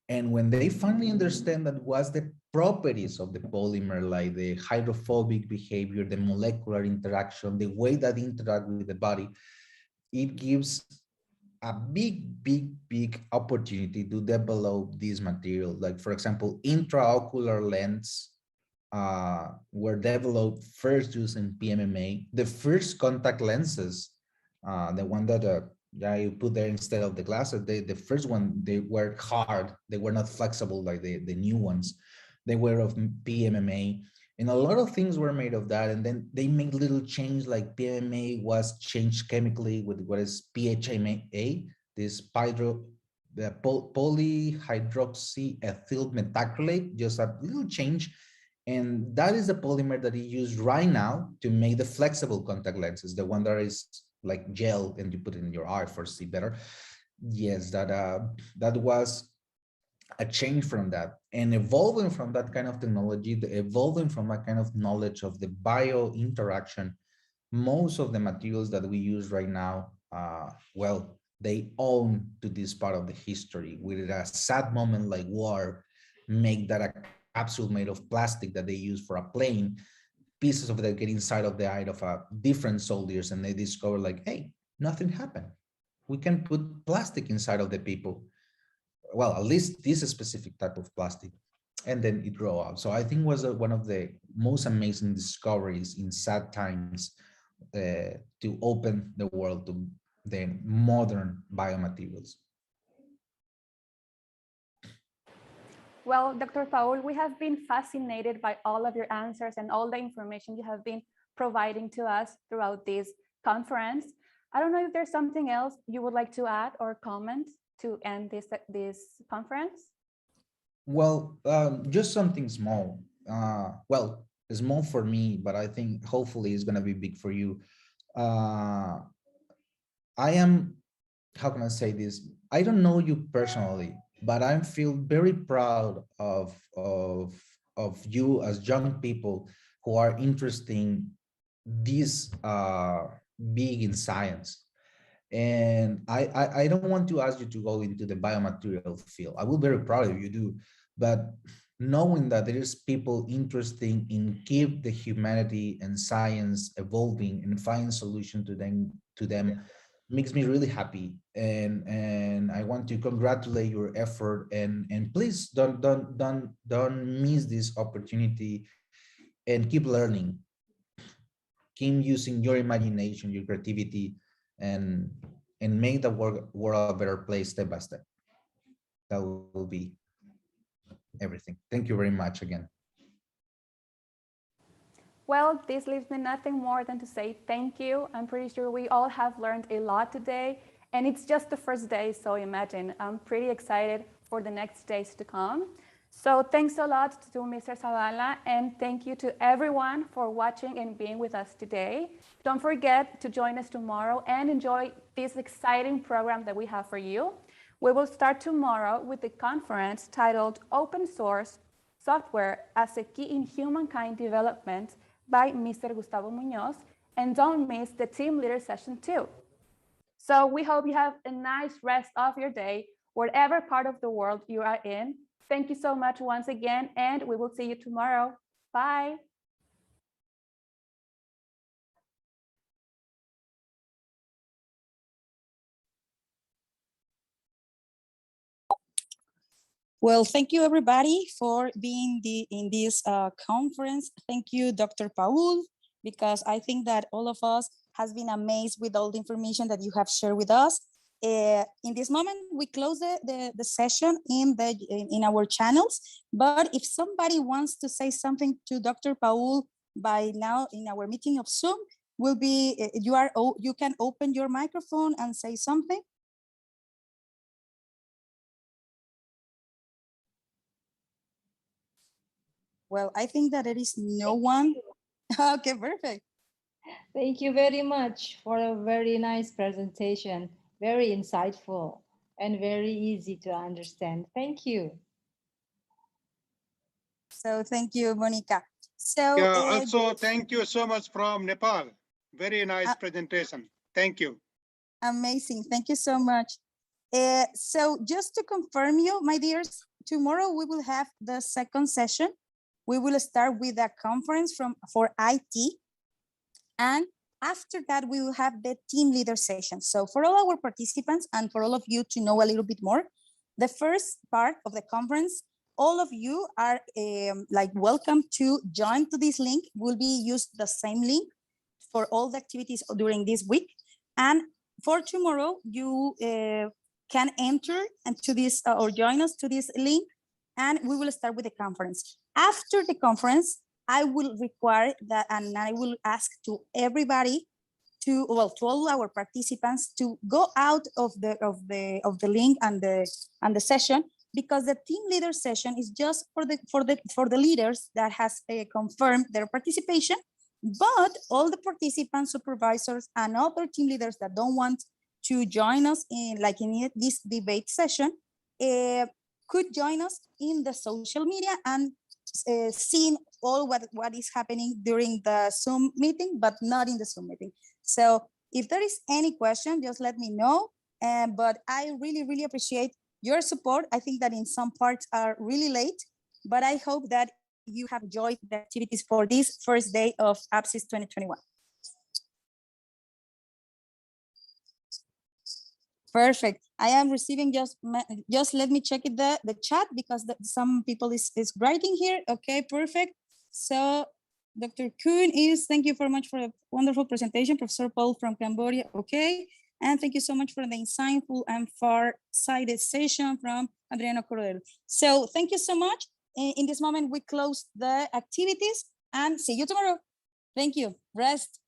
Speaker 4: And when they finally understand that was the properties of the polymer, like the hydrophobic behavior, the molecular interaction, the way that they interact with the body, it gives a big opportunity to develop these materials. Like, for example, intraocular lens were developed first using PMMA. The first contact lenses, the one that you put there instead of the glasses, the first one, they were hard. They were not flexible like the new ones. They were of PMMA. And a lot of things were made of that. And then they made little change, like PMMA was changed chemically with what is PHMA, this polyhydroxyethyl methacrylate, just a little change. And that is the polymer that is used right now to make the flexible contact lenses, the one that is like gel and you put it in your eye for see better. Yes, that was a change from that, and evolving from that kind of technology, evolving from that kind of knowledge of the bio interaction. Most of the materials that we use right now, well, they own to this part of the history. With a sad moment like war, make that a capsule made of plastic that they use for a plane, pieces of that get inside of the eye of different soldiers, and they discover like, hey, nothing happened. We can put plastic inside of the people. Well, at least this specific type of plastic, and then it grow out. So I think was one of the most amazing discoveries in sad times to open the world to the modern biomaterials.
Speaker 6: Well, Dr. Paul, we have been fascinated by all of your answers and all the information you have been providing to us throughout this conference. I don't know if there's something else you would like to add or comment to end this conference.
Speaker 4: Well, just something small. Well, small for me, but I think hopefully it's going to be big for you. I am, how can I say this? I don't know you personally, but I feel very proud of you as young people who are interested in this big in science. And I don't want to ask you to go into the biomaterial field. I will be very proud if you do, but knowing that there is people interested in keep the humanity and science evolving and find solution to them makes me really happy. And I want to congratulate your effort, and please don't miss this opportunity and keep learning. Keep using your imagination, your creativity, and make the world a better place step by step. That will be everything. Thank you very much again.
Speaker 6: Well, this leaves me nothing more than to say thank you. I'm pretty sure we all have learned a lot today, and it's just the first day, so imagine. I'm pretty excited for the next days to come. So thanks a lot to Mr. Zavala, and thank you to everyone for watching and being with us today. Don't forget to join us tomorrow and enjoy this exciting program that we have for you. We will start tomorrow with the conference titled Open Source Software as a Key in Humankind Development by Mr. Gustavo Munoz, and don't miss the team leader session too. So we hope you have a nice rest of your day, whatever part of the world you are in. Thank you so much once again, and we will see you tomorrow. Bye.
Speaker 8: Well, thank you everybody for being in this conference. Thank you, Dr. Paul, because I think that all of us has been amazed with all the information that you have shared with us. In this moment, we close the session in our channels, but if somebody wants to say something to Dr. Paul by now in our meeting of Zoom, you can open your microphone and say something. Well, I think that there is no one. Okay, perfect.
Speaker 9: Thank you very much for a very nice presentation. Very insightful and very easy to understand. Thank you.
Speaker 8: So thank you, Monica. So
Speaker 10: yeah, also thank you so much from Nepal. Very nice presentation. Thank you.
Speaker 8: Amazing. Thank you so much. So just to confirm you, my dears, tomorrow we will have the second session. We will start with a conference for IT, and after that we will have the team leader session. So for all our participants and for all of you to know a little bit more, the first part of the conference, all of you are welcome to join to this link. Will be used the same link for all the activities during this week, and for tomorrow you can enter into this or join us to this link, and we will start with the conference. After the conference, I will require that, and I will ask to everybody to all our participants to go out of the link and the session, because the team leader session is just for the leaders that has confirmed their participation. But all the participants, supervisors, and other team leaders that don't want to join us in this debate session could join us in the social media and seeing all what is happening during the Zoom meeting, but not in the Zoom meeting. So if there is any question, just let me know. But I really, really appreciate your support. I think that in some parts are really late, but I hope that you have enjoyed the activities for this first day of APCYS 2021. Perfect. I am receiving just let me check it the chat because some people is writing here. Okay, perfect. So Dr. Kuhn is, thank you very much for a wonderful presentation, Professor Paul from Cambodia. Okay, and thank you so much for the insightful and far-sighted session from Adriano Cordero. So thank you so much. In this moment, we close the activities and see you tomorrow. Thank you. Rest.